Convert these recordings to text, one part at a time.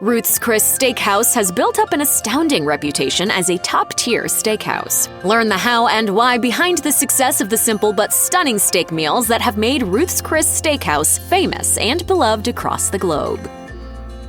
Ruth's Chris Steakhouse has built up an astounding reputation as a top-tier steakhouse. Learn the how and why behind the success of the simple but stunning steak meals that have made Ruth's Chris Steakhouse famous and beloved across the globe.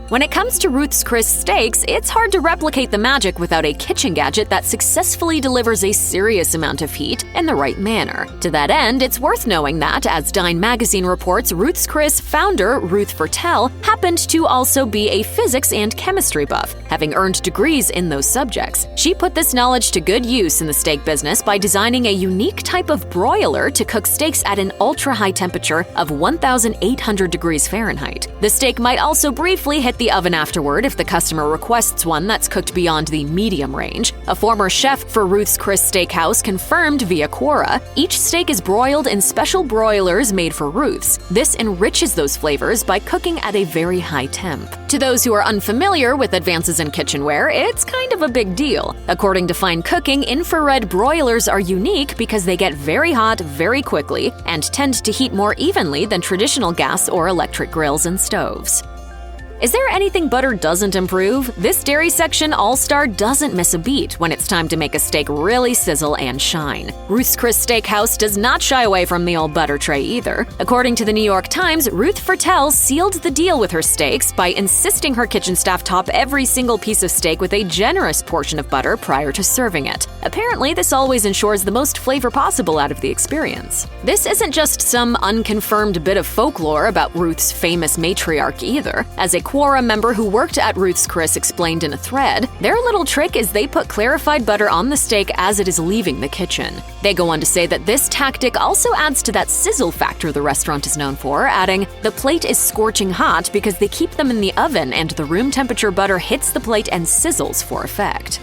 When it comes to Ruth's Chris Steaks, it's hard to replicate the magic without a kitchen gadget that successfully delivers a serious amount of heat in the right manner. To that end, it's worth knowing that, as Dine magazine reports, Ruth's Chris founder Ruth Fertel happened to also be a physics and chemistry buff, having earned degrees in those subjects. She put this knowledge to good use in the steak business by designing a unique type of broiler to cook steaks at an ultra-high temperature of 1,800 degrees Fahrenheit. The steak might also briefly hit the oven afterward if the customer requests one that's cooked beyond the medium range. A former chef for Ruth's Chris Steakhouse confirmed via Quora, each steak is broiled in special broilers made for Ruth's. This enriches those flavors by cooking at a very high temp. To those who are unfamiliar with advances in kitchenware, it's kind of a big deal. According to Fine Cooking, infrared broilers are unique because they get very hot very quickly and tend to heat more evenly than traditional gas or electric grills and stoves. Is there anything butter doesn't improve? This dairy section all-star doesn't miss a beat when it's time to make a steak really sizzle and shine. Ruth's Chris Steakhouse does not shy away from the old butter tray either. According to the New York Times, Ruth Fertel sealed the deal with her steaks by insisting her kitchen staff top every single piece of steak with a generous portion of butter prior to serving it. Apparently, this always ensures the most flavor possible out of the experience. This isn't just some unconfirmed bit of folklore about Ruth's famous matriarch either. As a Quora member who worked at Ruth's Chris explained in a thread, their little trick is they put clarified butter on the steak as it is leaving the kitchen. They go on to say that this tactic also adds to that sizzle factor the restaurant is known for, adding, "The plate is scorching hot because they keep them in the oven and the room temperature butter hits the plate and sizzles for effect."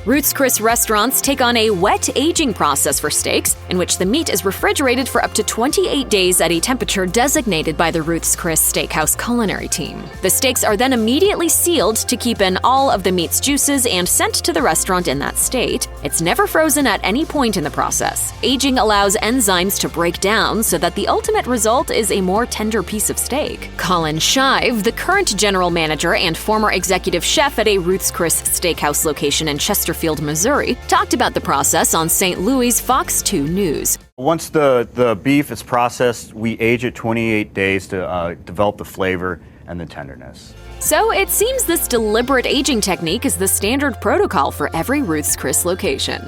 Ruth's Chris restaurants take on a wet aging process for steaks, in which the meat is refrigerated for up to 28 days at a temperature designated by the Ruth's Chris Steakhouse culinary team. The steaks are then immediately sealed to keep in all of the meat's juices and sent to the restaurant in that state. It's never frozen at any point in the process. Aging allows enzymes to break down so that the ultimate result is a more tender piece of steak. Colin Shive, the current general manager and former executive chef at a Ruth's Chris Steakhouse location in Chesterfield, Missouri, talked about the process on St. Louis' Fox 2 News. Once the beef is processed, we age it 28 days to develop the flavor and the tenderness. So it seems this deliberate aging technique is the standard protocol for every Ruth's Chris location.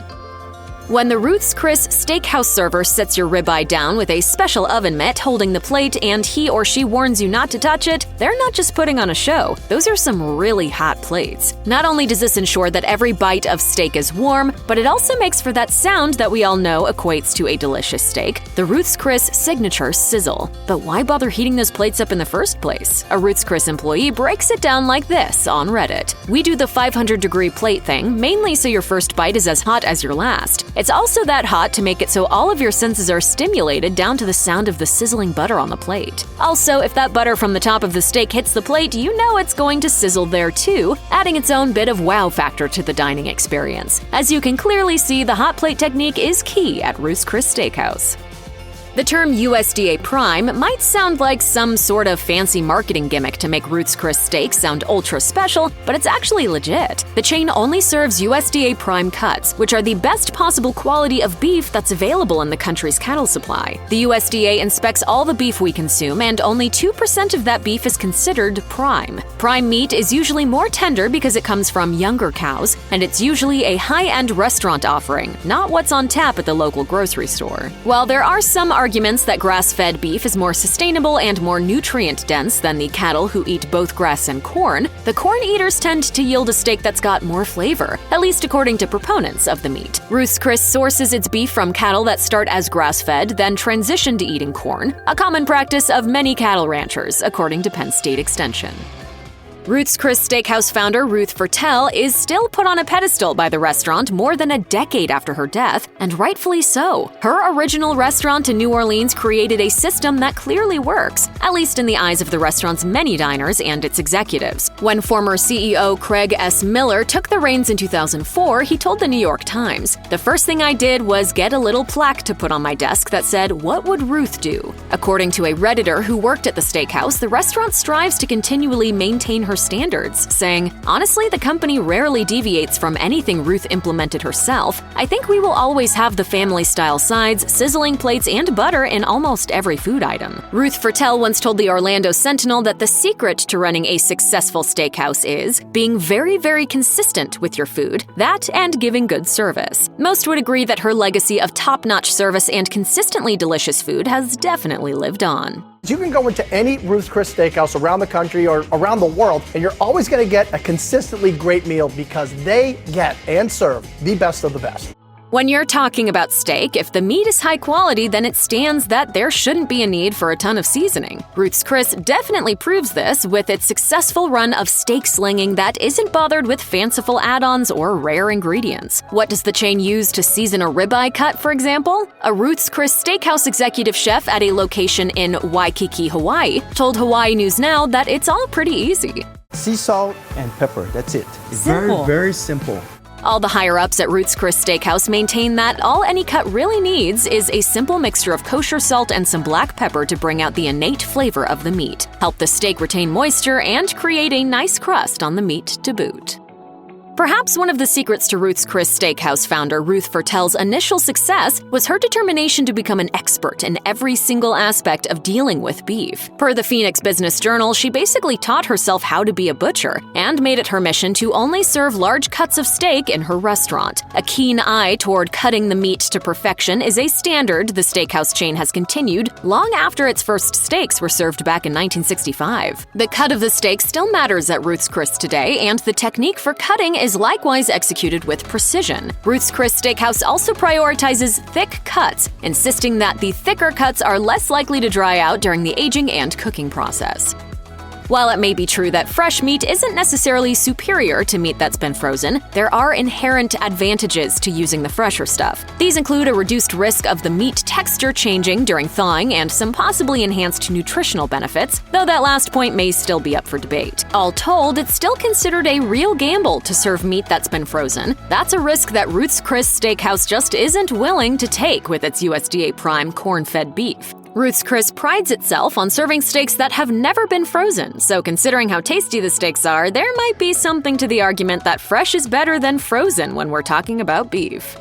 When the Ruth's Chris Steakhouse server sits your ribeye down with a special oven mitt holding the plate and he or she warns you not to touch it, they're not just putting on a show. Those are some really hot plates. Not only does this ensure that every bite of steak is warm, but it also makes for that sound that we all know equates to a delicious steak, the Ruth's Chris signature sizzle. But why bother heating those plates up in the first place? A Ruth's Chris employee breaks it down like this on Reddit. "We do the 500-degree plate thing, mainly so your first bite is as hot as your last. It's also that hot to make it so all of your senses are stimulated down to the sound of the sizzling butter on the plate. Also, if that butter from the top of the steak hits the plate, you know it's going to sizzle there too, adding its own bit of wow factor to the dining experience. As you can clearly see, the hot plate technique is key at Ruth's Chris Steakhouse. The term USDA Prime might sound like some sort of fancy marketing gimmick to make Ruth's Chris steaks sound ultra special, but it's actually legit. The chain only serves USDA Prime cuts, which are the best possible quality of beef that's available in the country's cattle supply. The USDA inspects all the beef we consume, and only 2% of that beef is considered prime. Prime meat is usually more tender because it comes from younger cows, and it's usually a high-end restaurant offering, not what's on tap at the local grocery store. While there are some arguments that grass-fed beef is more sustainable and more nutrient-dense than the cattle who eat both grass and corn, the corn eaters tend to yield a steak that's got more flavor, at least according to proponents of the meat. Ruth's Chris sources its beef from cattle that start as grass-fed, then transition to eating corn, a common practice of many cattle ranchers, according to Penn State Extension. Ruth's Chris Steakhouse founder Ruth Fertel is still put on a pedestal by the restaurant more than a decade after her death, and rightfully so. Her original restaurant in New Orleans created a system that clearly works, at least in the eyes of the restaurant's many diners and its executives. When former CEO Craig S. Miller took the reins in 2004, he told the New York Times, "The first thing I did was get a little plaque to put on my desk that said, 'What would Ruth do?'" According to a Redditor who worked at the steakhouse, the restaurant strives to continually maintain her her standards, saying, "Honestly, the company rarely deviates from anything Ruth implemented herself. I think we will always have the family-style sides, sizzling plates, and butter in almost every food item." Ruth Fertel once told the Orlando Sentinel that the secret to running a successful steakhouse is being very, very consistent with your food, that and giving good service. Most would agree that her legacy of top-notch service and consistently delicious food has definitely lived on. You can go into any Ruth's Chris Steakhouse around the country or around the world, and you're always going to get a consistently great meal because they get and serve the best of the best. When you're talking about steak, if the meat is high quality, then it stands that there shouldn't be a need for a ton of seasoning. Ruth's Chris definitely proves this with its successful run of steak slinging that isn't bothered with fanciful add-ons or rare ingredients. What does the chain use to season a ribeye cut, for example? A Ruth's Chris Steakhouse executive chef at a location in Waikiki, Hawaii, told Hawaii News Now that it's all pretty easy. Sea salt and pepper, that's it. It's Simple. very simple. All the higher-ups at Ruth's Chris Steakhouse maintain that all any cut really needs is a simple mixture of kosher salt and some black pepper to bring out the innate flavor of the meat, help the steak retain moisture, and create a nice crust on the meat to boot. Perhaps one of the secrets to Ruth's Chris Steakhouse founder Ruth Fertel's initial success was her determination to become an expert in every single aspect of dealing with beef. Per the Phoenix Business Journal, she basically taught herself how to be a butcher and made it her mission to only serve large cuts of steak in her restaurant. A keen eye toward cutting the meat to perfection is a standard the steakhouse chain has continued long after its first steaks were served back in 1965. The cut of the steak still matters at Ruth's Chris today, and the technique for cutting is likewise executed with precision. Ruth's Chris Steakhouse also prioritizes thick cuts, insisting that the thicker cuts are less likely to dry out during the aging and cooking process. While it may be true that fresh meat isn't necessarily superior to meat that's been frozen, there are inherent advantages to using the fresher stuff. These include a reduced risk of the meat texture changing during thawing and some possibly enhanced nutritional benefits, though that last point may still be up for debate. All told, it's still considered a real gamble to serve meat that's been frozen. That's a risk that Ruth's Chris Steakhouse just isn't willing to take with its USDA Prime corn-fed beef. Ruth's Chris prides itself on serving steaks that have never been frozen, so considering how tasty the steaks are, there might be something to the argument that fresh is better than frozen when we're talking about beef.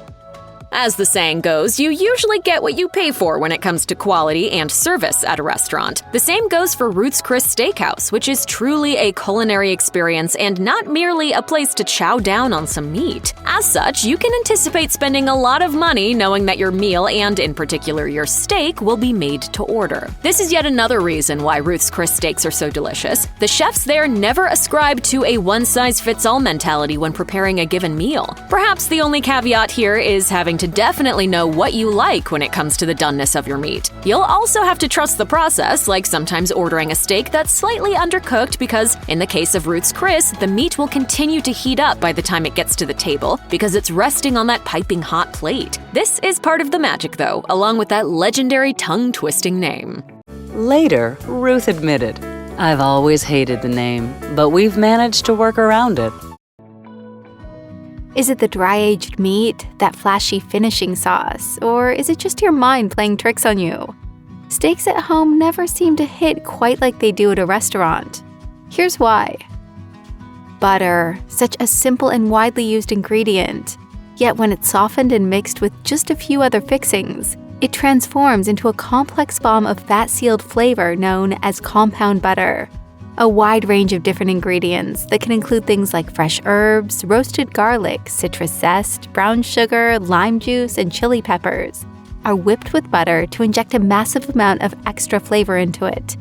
As the saying goes, you usually get what you pay for when it comes to quality and service at a restaurant. The same goes for Ruth's Chris Steakhouse, which is truly a culinary experience and not merely a place to chow down on some meat. As such, you can anticipate spending a lot of money knowing that your meal, and in particular your steak, will be made to order. This is yet another reason why Ruth's Chris steaks are so delicious. The chefs there never ascribe to a one-size-fits-all mentality when preparing a given meal. Perhaps the only caveat here is having to definitely know what you like when it comes to the doneness of your meat. You'll also have to trust the process, like sometimes ordering a steak that's slightly undercooked because, in the case of Ruth's Chris, the meat will continue to heat up by the time it gets to the table because it's resting on that piping hot plate. This is part of the magic, though, along with that legendary tongue-twisting name. Later, Ruth admitted, "I've always hated the name, but we've managed to work around it." Is it the dry-aged meat, that flashy finishing sauce, or is it just your mind playing tricks on you? Steaks at home never seem to hit quite like they do at a restaurant. Here's why. Butter, such a simple and widely used ingredient. Yet when it's softened and mixed with just a few other fixings, it transforms into a complex bomb of fat-sealed flavor known as compound butter. A wide range of different ingredients that can include things like fresh herbs, roasted garlic, citrus zest, brown sugar, lime juice, and chili peppers are whipped with butter to inject a massive amount of extra flavor into it.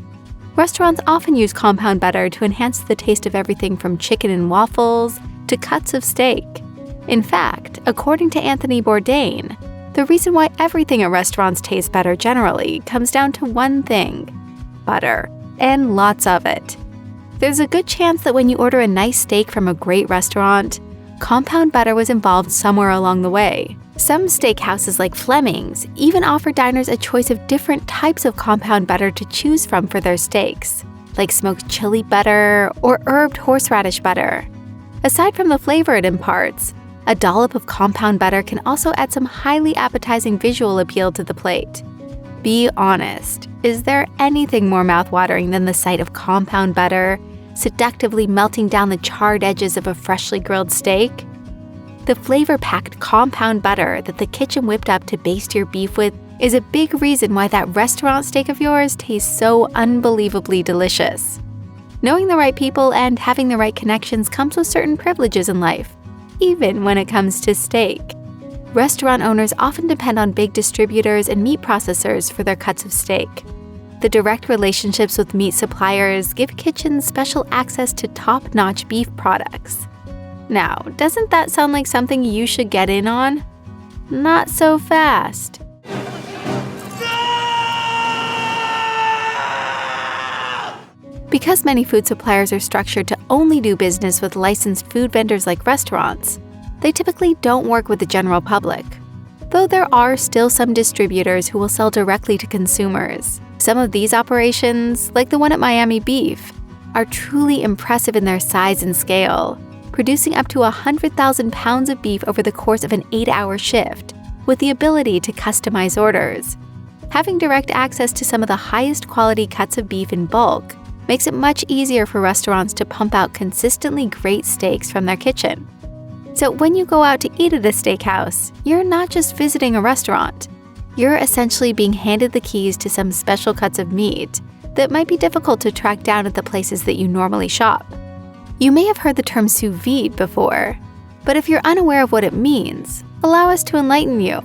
Restaurants often use compound butter to enhance the taste of everything from chicken and waffles to cuts of steak. In fact, according to Anthony Bourdain, the reason why everything at restaurants tastes better generally comes down to one thing: butter, and lots of it. There's a good chance that when you order a nice steak from a great restaurant, compound butter was involved somewhere along the way. Some steakhouses like Fleming's even offer diners a choice of different types of compound butter to choose from for their steaks, like smoked chili butter or herbed horseradish butter. Aside from the flavor it imparts, a dollop of compound butter can also add some highly appetizing visual appeal to the plate. Be honest, is there anything more mouthwatering than the sight of compound butter seductively melting down the charred edges of a freshly grilled steak? The flavor-packed compound butter that the kitchen whipped up to baste your beef with is a big reason why that restaurant steak of yours tastes so unbelievably delicious. Knowing the right people and having the right connections comes with certain privileges in life, even when it comes to steak. Restaurant owners often depend on big distributors and meat processors for their cuts of steak. The direct relationships with meat suppliers give kitchens special access to top-notch beef products. Now, doesn't that sound like something you should get in on? Not so fast. Because many food suppliers are structured to only do business with licensed food vendors like restaurants, they typically don't work with the general public. Though there are still some distributors who will sell directly to consumers. Some of these operations, like the one at Miami Beef, are truly impressive in their size and scale, producing up to 100,000 pounds of beef over the course of an 8-hour shift, with the ability to customize orders. Having direct access to some of the highest quality cuts of beef in bulk makes it much easier for restaurants to pump out consistently great steaks from their kitchen. So when you go out to eat at a steakhouse, you're not just visiting a restaurant. You're essentially being handed the keys to some special cuts of meat that might be difficult to track down at the places that you normally shop. You may have heard the term sous vide before, but if you're unaware of what it means, allow us to enlighten you.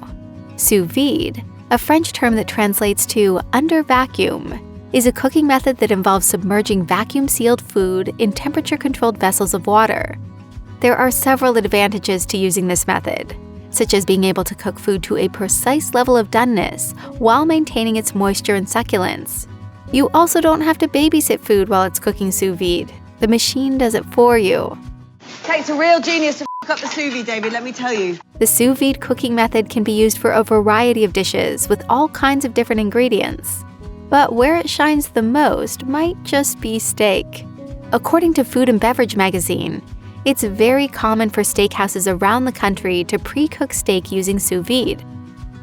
Sous vide, a French term that translates to under vacuum, is a cooking method that involves submerging vacuum-sealed food in temperature-controlled vessels of water. There are several advantages to using this method, such as being able to cook food to a precise level of doneness while maintaining its moisture and succulence. You also don't have to babysit food while it's cooking sous vide. The machine does it for you. Takes a real genius to f*** up the sous vide, David, let me tell you. The sous vide cooking method can be used for a variety of dishes with all kinds of different ingredients. But where it shines the most might just be steak. According to Food and Beverage magazine, it's very common for steakhouses around the country to pre-cook steak using sous vide.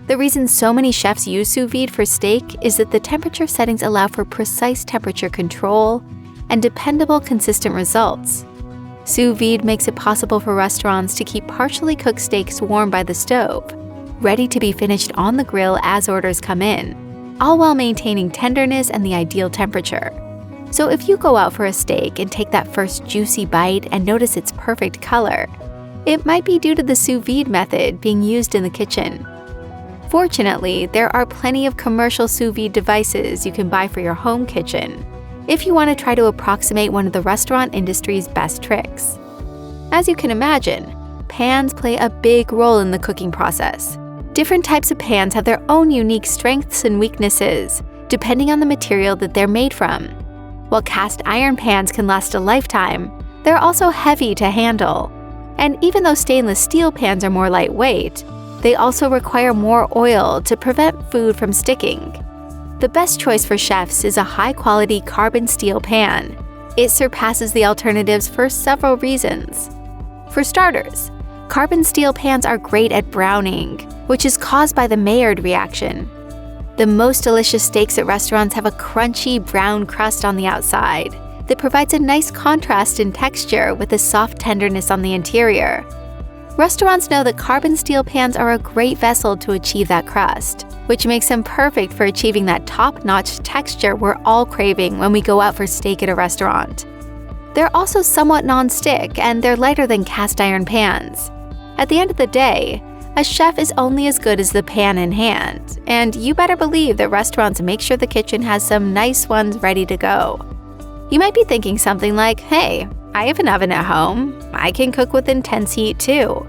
The reason so many chefs use sous vide for steak is that the temperature settings allow for precise temperature control and dependable, consistent results. Sous vide makes it possible for restaurants to keep partially cooked steaks warm by the stove, ready to be finished on the grill as orders come in, all while maintaining tenderness and the ideal temperature. So if you go out for a steak and take that first juicy bite and notice its perfect color, it might be due to the sous vide method being used in the kitchen. Fortunately, there are plenty of commercial sous vide devices you can buy for your home kitchen if you want to try to approximate one of the restaurant industry's best tricks. As you can imagine, pans play a big role in the cooking process. Different types of pans have their own unique strengths and weaknesses, depending on the material that they're made from. While cast iron pans can last a lifetime, they're also heavy to handle. And even though stainless steel pans are more lightweight, they also require more oil to prevent food from sticking. The best choice for chefs is a high-quality carbon steel pan. It surpasses the alternatives for several reasons. For starters, carbon steel pans are great at browning, which is caused by the Maillard reaction. The most delicious steaks at restaurants have a crunchy brown crust on the outside that provides a nice contrast in texture with a soft tenderness on the interior. Restaurants know that carbon steel pans are a great vessel to achieve that crust, which makes them perfect for achieving that top-notch texture we're all craving when we go out for steak at a restaurant. They're also somewhat non-stick, and they're lighter than cast iron pans. At the end of the day, a chef is only as good as the pan in hand, and you better believe that restaurants make sure the kitchen has some nice ones ready to go. You might be thinking something like, hey, I have an oven at home. I can cook with intense heat too.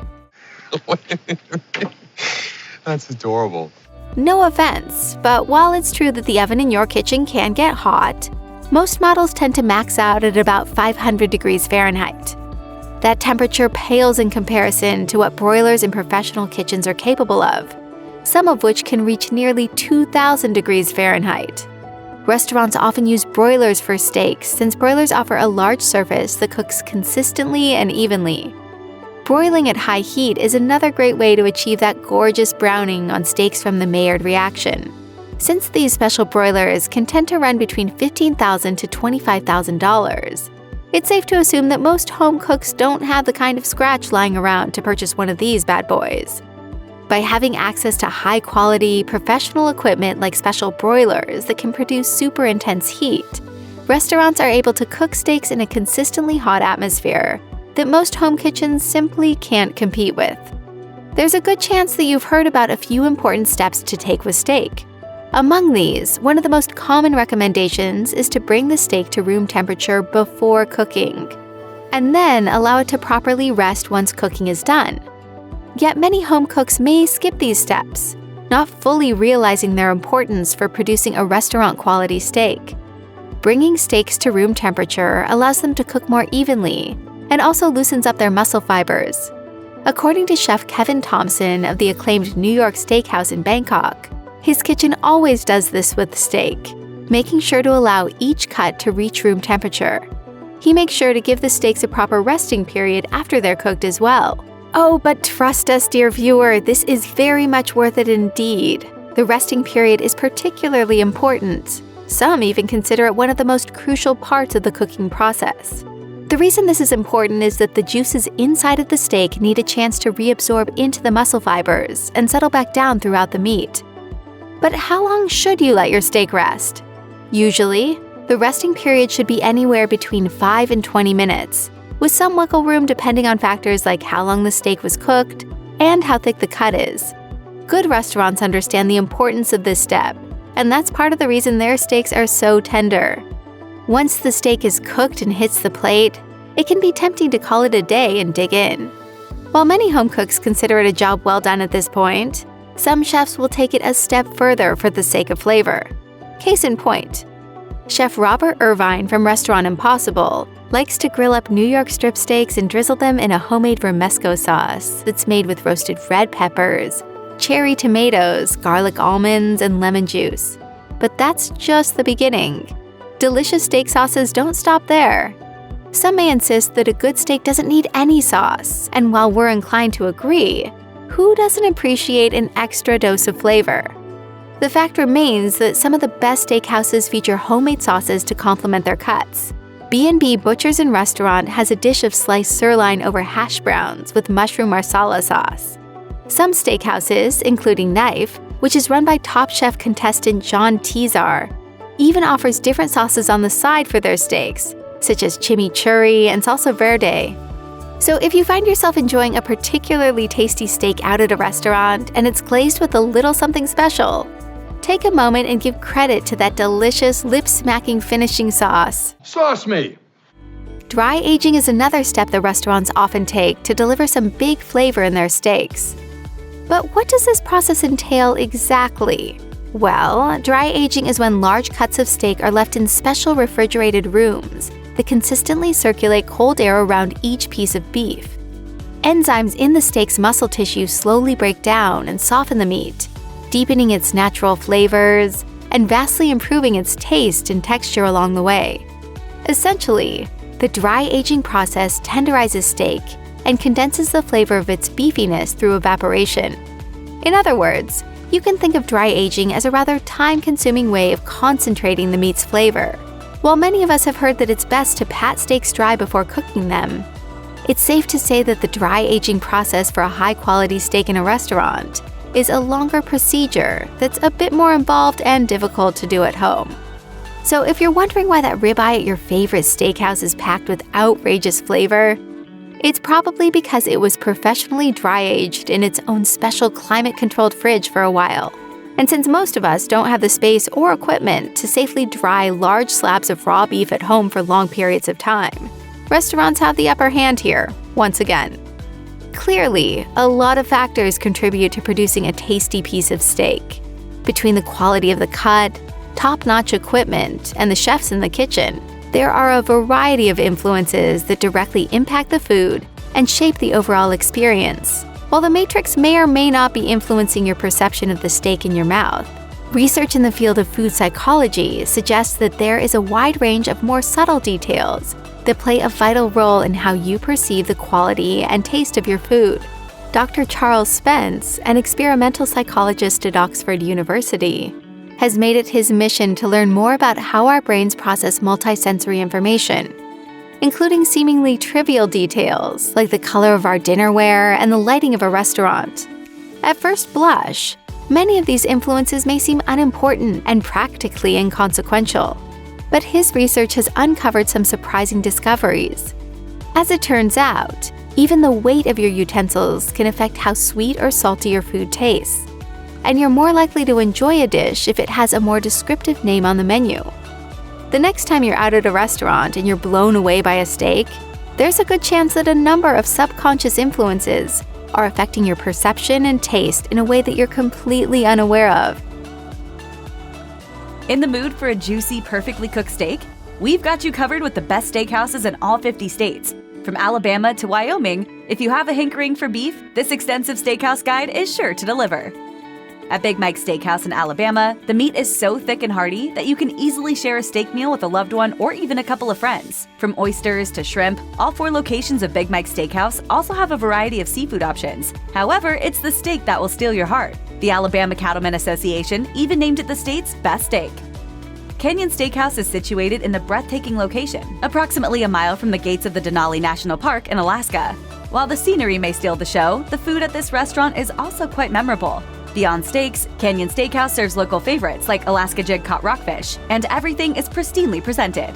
That's adorable. No offense, but while it's true that the oven in your kitchen can get hot, most models tend to max out at about 500 degrees Fahrenheit. That temperature pales in comparison to what broilers in professional kitchens are capable of, some of which can reach nearly 2,000 degrees Fahrenheit. Restaurants often use broilers for steaks since broilers offer a large surface that cooks consistently and evenly. Broiling at high heat is another great way to achieve that gorgeous browning on steaks from the Maillard reaction. Since these special broilers can tend to run between $15,000 to $25,000, It's safe to assume that most home cooks don't have the kind of scratch lying around to purchase one of these bad boys. By having access to high-quality, professional equipment like special broilers that can produce super intense heat, restaurants are able to cook steaks in a consistently hot atmosphere that most home kitchens simply can't compete with. There's a good chance that you've heard about a few important steps to take with steak. Among these, one of the most common recommendations is to bring the steak to room temperature before cooking, and then allow it to properly rest once cooking is done. Yet many home cooks may skip these steps, not fully realizing their importance for producing a restaurant-quality steak. Bringing steaks to room temperature allows them to cook more evenly and also loosens up their muscle fibers. According to Chef Kevin Thompson of the acclaimed New York Steakhouse in Bangkok, his kitchen always does this with steak, making sure to allow each cut to reach room temperature. He makes sure to give the steaks a proper resting period after they're cooked as well. Oh, but trust us, dear viewer, this is very much worth it indeed. The resting period is particularly important. Some even consider it one of the most crucial parts of the cooking process. The reason this is important is that the juices inside of the steak need a chance to reabsorb into the muscle fibers and settle back down throughout the meat. But how long should you let your steak rest? Usually, the resting period should be anywhere between 5 and 20 minutes, with some wiggle room depending on factors like how long the steak was cooked and how thick the cut is. Good restaurants understand the importance of this step, and that's part of the reason their steaks are so tender. Once the steak is cooked and hits the plate, it can be tempting to call it a day and dig in. While many home cooks consider it a job well done at this point, some chefs will take it a step further for the sake of flavor. Case in point, Chef Robert Irvine from Restaurant Impossible likes to grill up New York strip steaks and drizzle them in a homemade romesco sauce that's made with roasted red peppers, cherry tomatoes, garlic almonds, and lemon juice. But that's just the beginning. Delicious steak sauces don't stop there. Some may insist that a good steak doesn't need any sauce, and while we're inclined to agree, who doesn't appreciate an extra dose of flavor? The fact remains that some of the best steakhouses feature homemade sauces to complement their cuts. B&B Butchers and Restaurant has a dish of sliced sirloin over hash browns with mushroom marsala sauce. Some steakhouses, including Knife, which is run by Top Chef contestant John Tizar, even offers different sauces on the side for their steaks, such as chimichurri and salsa verde. So if you find yourself enjoying a particularly tasty steak out at a restaurant and it's glazed with a little something special, take a moment and give credit to that delicious, lip-smacking finishing sauce. Sauce me! Dry aging is another step the restaurants often take to deliver some big flavor in their steaks. But what does this process entail exactly? Well, dry aging is when large cuts of steak are left in special refrigerated rooms that consistently circulate cold air around each piece of beef. Enzymes in the steak's muscle tissue slowly break down and soften the meat, deepening its natural flavors and vastly improving its taste and texture along the way. Essentially, the dry aging process tenderizes steak and condenses the flavor of its beefiness through evaporation. In other words, you can think of dry aging as a rather time-consuming way of concentrating the meat's flavor. While many of us have heard that it's best to pat steaks dry before cooking them, it's safe to say that the dry aging process for a high-quality steak in a restaurant is a longer procedure that's a bit more involved and difficult to do at home. So if you're wondering why that ribeye at your favorite steakhouse is packed with outrageous flavor, it's probably because it was professionally dry-aged in its own special climate-controlled fridge for a while. And since most of us don't have the space or equipment to safely dry large slabs of raw beef at home for long periods of time, restaurants have the upper hand here, once again. Clearly, a lot of factors contribute to producing a tasty piece of steak. Between the quality of the cut, top-notch equipment, and the chefs in the kitchen, there are a variety of influences that directly impact the food and shape the overall experience. While the matrix may or may not be influencing your perception of the steak in your mouth, research in the field of food psychology suggests that there is a wide range of more subtle details that play a vital role in how you perceive the quality and taste of your food. Dr. Charles Spence, an experimental psychologist at Oxford University, has made it his mission to learn more about how our brains process multisensory information. including seemingly trivial details like the color of our dinnerware and the lighting of a restaurant. At first blush, many of these influences may seem unimportant and practically inconsequential, but his research has uncovered some surprising discoveries. As it turns out, even the weight of your utensils can affect how sweet or salty your food tastes, and you're more likely to enjoy a dish if it has a more descriptive name on the menu. The next time you're out at a restaurant and you're blown away by a steak, there's a good chance that a number of subconscious influences are affecting your perception and taste in a way that you're completely unaware of. In the mood for a juicy, perfectly cooked steak? We've got you covered with the best steakhouses in all 50 states. From Alabama to Wyoming, if you have a hankering for beef, this extensive steakhouse guide is sure to deliver. At Big Mike's Steakhouse in Alabama, the meat is so thick and hearty that you can easily share a steak meal with a loved one or even a couple of friends. From oysters to shrimp, all 4 locations of Big Mike's Steakhouse also have a variety of seafood options. However, it's the steak that will steal your heart. The Alabama Cattlemen Association even named it the state's best steak. Canyon Steakhouse is situated in the breathtaking location, approximately a mile from the gates of the Denali National Park in Alaska. While the scenery may steal the show, the food at this restaurant is also quite memorable. Beyond steaks, Canyon Steakhouse serves local favorites like Alaska jig-caught rockfish, and everything is pristinely presented.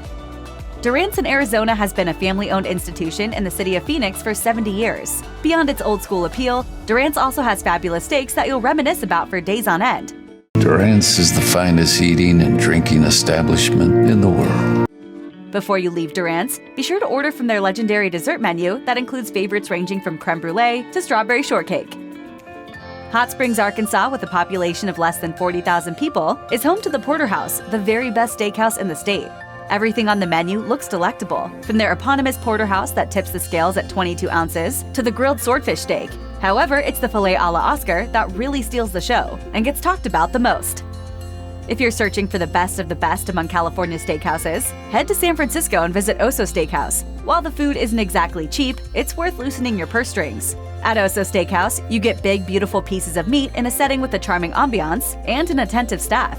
Durant's in Arizona has been a family-owned institution in the city of Phoenix for 70 years. Beyond its old-school appeal, Durant's also has fabulous steaks that you'll reminisce about for days on end. Durant's is the finest eating and drinking establishment in the world. Before you leave Durant's, be sure to order from their legendary dessert menu that includes favorites ranging from creme brulee to strawberry shortcake. Hot Springs, Arkansas, with a population of less than 40,000 people, is home to the Porterhouse, the very best steakhouse in the state. Everything on the menu looks delectable, from their eponymous porterhouse that tips the scales at 22 ounces to the grilled swordfish steak. However, it's the filet a la Oscar that really steals the show and gets talked about the most. If you're searching for the best of the best among California steakhouses, head to San Francisco and visit Oso Steakhouse. While the food isn't exactly cheap, it's worth loosening your purse strings. At Oso Steakhouse, you get big, beautiful pieces of meat in a setting with a charming ambiance and an attentive staff.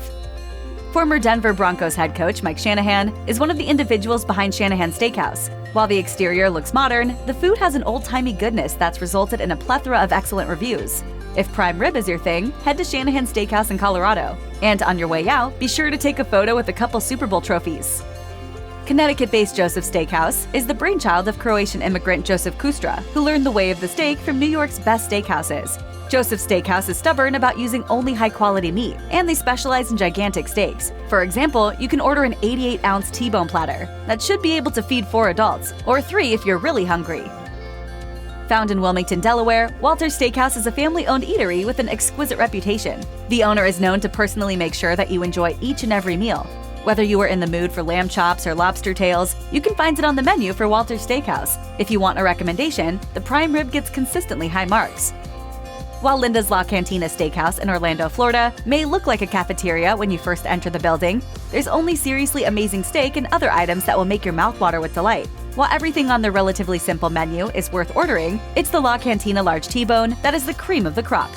Former Denver Broncos head coach Mike Shanahan is one of the individuals behind Shanahan Steakhouse. While the exterior looks modern, the food has an old-timey goodness that's resulted in a plethora of excellent reviews. If prime rib is your thing, head to Shanahan Steakhouse in Colorado. And on your way out, be sure to take a photo with a couple Super Bowl trophies. Connecticut-based Joseph's Steakhouse is the brainchild of Croatian immigrant Joseph Kustra, who learned the way of the steak from New York's best steakhouses. Joseph's Steakhouse is stubborn about using only high-quality meat, and they specialize in gigantic steaks. For example, you can order an 88-ounce T-bone platter that should be able to feed 4 adults, or 3 if you're really hungry. Found in Wilmington, Delaware, Walter's Steakhouse is a family-owned eatery with an exquisite reputation. The owner is known to personally make sure that you enjoy each and every meal. Whether you are in the mood for lamb chops or lobster tails, you can find it on the menu for Walter's Steakhouse. If you want a recommendation, the prime rib gets consistently high marks. While Linda's La Cantina Steakhouse in Orlando, Florida may look like a cafeteria when you first enter the building, there's only seriously amazing steak and other items that will make your mouth water with delight. While everything on their relatively simple menu is worth ordering, it's the La Cantina Large T-Bone that is the cream of the crop.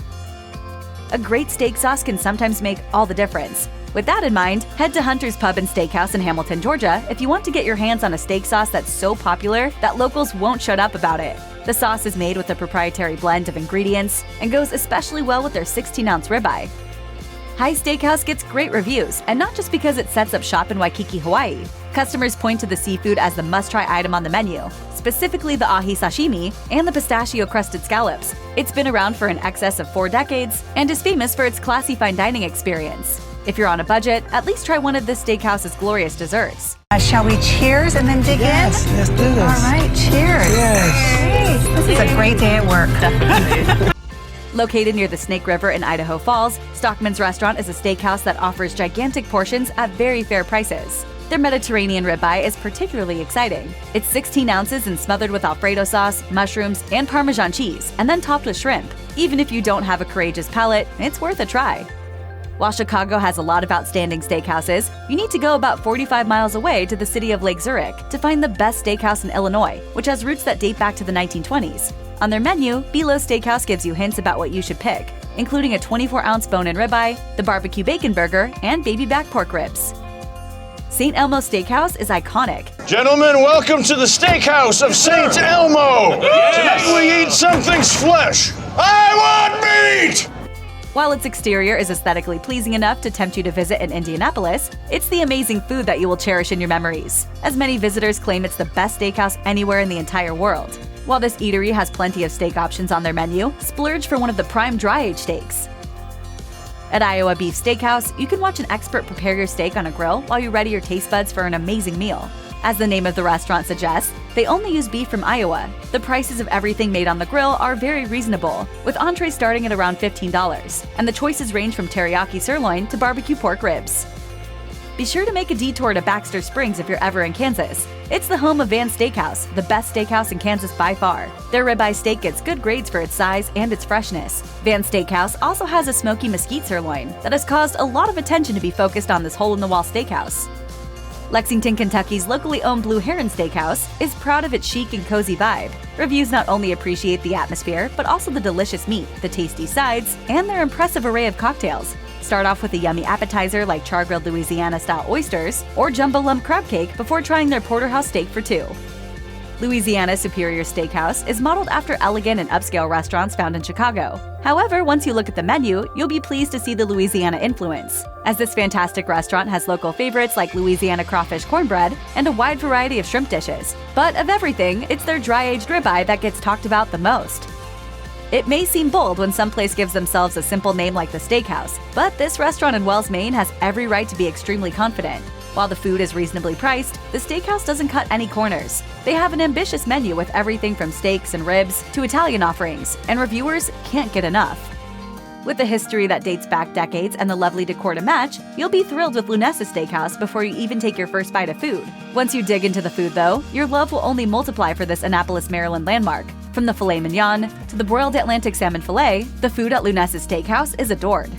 A great steak sauce can sometimes make all the difference. With that in mind, head to Hunter's Pub and Steakhouse in Hamilton, Georgia if you want to get your hands on a steak sauce that's so popular that locals won't shut up about it. The sauce is made with a proprietary blend of ingredients and goes especially well with their 16-ounce ribeye. High Steakhouse gets great reviews, and not just because it sets up shop in Waikiki, Hawaii. Customers point to the seafood as the must-try item on the menu, specifically the ahi sashimi and the pistachio-crusted scallops. It's been around for an excess of 4 decades and is famous for its classy fine dining experience. If you're on a budget, at least try one of this steakhouse's glorious desserts. Shall we cheers and then dig in? Yes, let's do this. All right, cheers. Yes. This is a great day at work. Located near the Snake River in Idaho Falls, Stockman's Restaurant is a steakhouse that offers gigantic portions at very fair prices. Their Mediterranean ribeye is particularly exciting. It's 16 ounces and smothered with Alfredo sauce, mushrooms, and Parmesan cheese, and then topped with shrimp. Even if you don't have a courageous palate, it's worth a try. While Chicago has a lot of outstanding steakhouses, you need to go about 45 miles away to the city of Lake Zurich to find the best steakhouse in Illinois, which has roots that date back to the 1920s. On their menu, Belo's Steakhouse gives you hints about what you should pick, including a 24-ounce bone-in ribeye, the barbecue bacon burger, and baby back pork ribs. St. Elmo Steakhouse is iconic. Gentlemen, welcome to the Steakhouse of St. Elmo. Tonight we eat something's flesh. I want meat! While its exterior is aesthetically pleasing enough to tempt you to visit in Indianapolis, it's the amazing food that you will cherish in your memories, as many visitors claim it's the best steakhouse anywhere in the entire world. While this eatery has plenty of steak options on their menu, splurge for one of the prime dry-aged steaks. At Iowa Beef Steakhouse, you can watch an expert prepare your steak on a grill while you ready your taste buds for an amazing meal. As the name of the restaurant suggests, they only use beef from Iowa. The prices of everything made on the grill are very reasonable, with entrees starting at around $15, and the choices range from teriyaki sirloin to barbecue pork ribs. Be sure to make a detour to Baxter Springs if you're ever in Kansas. It's the home of Van Steakhouse, the best steakhouse in Kansas by far. Their ribeye steak gets good grades for its size and its freshness. Van Steakhouse also has a smoky mesquite sirloin that has caused a lot of attention to be focused on this hole-in-the-wall steakhouse. Lexington, Kentucky's locally owned Blue Heron Steakhouse is proud of its chic and cozy vibe. Reviews not only appreciate the atmosphere, but also the delicious meat, the tasty sides, and their impressive array of cocktails. Start off with a yummy appetizer like char-grilled Louisiana-style oysters or jumbo lump crab cake before trying their porterhouse steak for two. Louisiana Superior Steakhouse is modeled after elegant and upscale restaurants found in Chicago. However, once you look at the menu, you'll be pleased to see the Louisiana influence, as this fantastic restaurant has local favorites like Louisiana crawfish cornbread and a wide variety of shrimp dishes. But of everything, it's their dry-aged ribeye that gets talked about the most. It may seem bold when some place gives themselves a simple name like the Steakhouse, but this restaurant in Wells, Maine has every right to be extremely confident. While the food is reasonably priced, the Steakhouse doesn't cut any corners. They have an ambitious menu with everything from steaks and ribs to Italian offerings, and reviewers can't get enough. With a history that dates back decades and the lovely decor to match, you'll be thrilled with Lunessa Steakhouse before you even take your first bite of food. Once you dig into the food, though, your love will only multiply for this Annapolis, Maryland landmark. From the filet mignon to the broiled Atlantic salmon filet, the food at Lunessa Steakhouse is adored.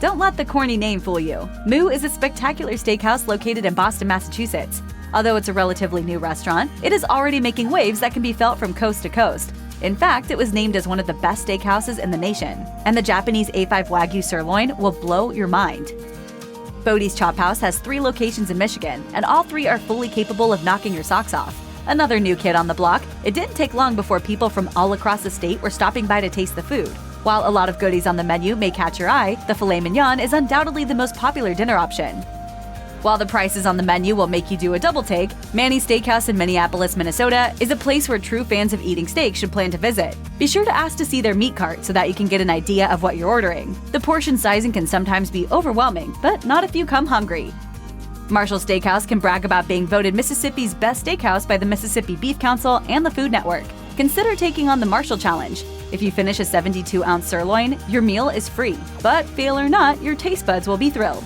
Don't let the corny name fool you. Moo is a spectacular steakhouse located in Boston, Massachusetts. Although it's a relatively new restaurant, it is already making waves that can be felt from coast to coast. In fact, it was named as one of the best steakhouses in the nation. And the Japanese A5 Wagyu sirloin will blow your mind. Bodie's Chop House has 3 locations in Michigan, and all 3 are fully capable of knocking your socks off. Another new kid on the block, it didn't take long before people from all across the state were stopping by to taste the food. While a lot of goodies on the menu may catch your eye, the filet mignon is undoubtedly the most popular dinner option. While the prices on the menu will make you do a double take, Manny's Steakhouse in Minneapolis, Minnesota is a place where true fans of eating steak should plan to visit. Be sure to ask to see their meat cart so that you can get an idea of what you're ordering. The portion sizing can sometimes be overwhelming, but not if you come hungry. Marshall Steakhouse can brag about being voted Mississippi's best steakhouse by the Mississippi Beef Council and the Food Network. Consider taking on the Marshall Challenge. If you finish a 72-ounce sirloin, your meal is free. But fail or not, your taste buds will be thrilled.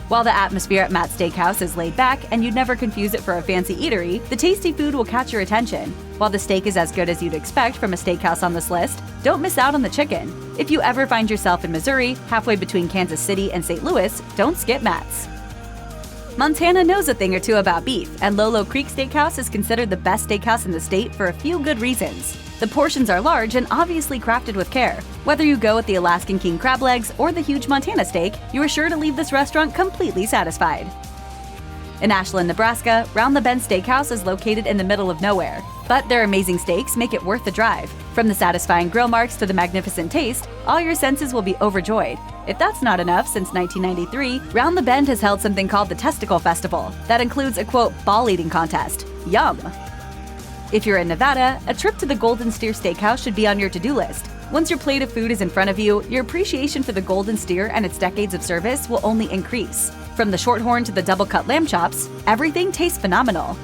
While the atmosphere at Matt's Steakhouse is laid back and you'd never confuse it for a fancy eatery, the tasty food will catch your attention. While the steak is as good as you'd expect from a steakhouse on this list, don't miss out on the chicken. If you ever find yourself in Missouri, halfway between Kansas City and St. Louis, don't skip Matt's. Montana knows a thing or two about beef, and Lolo Creek Steakhouse is considered the best steakhouse in the state for a few good reasons. The portions are large and obviously crafted with care. Whether you go with the Alaskan King crab legs or the huge Montana steak, you are sure to leave this restaurant completely satisfied. In Ashland, Nebraska, Round the Bend Steakhouse is located in the middle of nowhere, but their amazing steaks make it worth the drive. From the satisfying grill marks to the magnificent taste, all your senses will be overjoyed. If that's not enough, since 1993, Round the Bend has held something called the Testicle Festival that includes a quote, ball eating contest. Yum! If you're in Nevada, a trip to the Golden Steer Steakhouse should be on your to-do list. Once your plate of food is in front of you, your appreciation for the Golden Steer and its decades of service will only increase. From the shorthorn to the double-cut lamb chops, everything tastes phenomenal.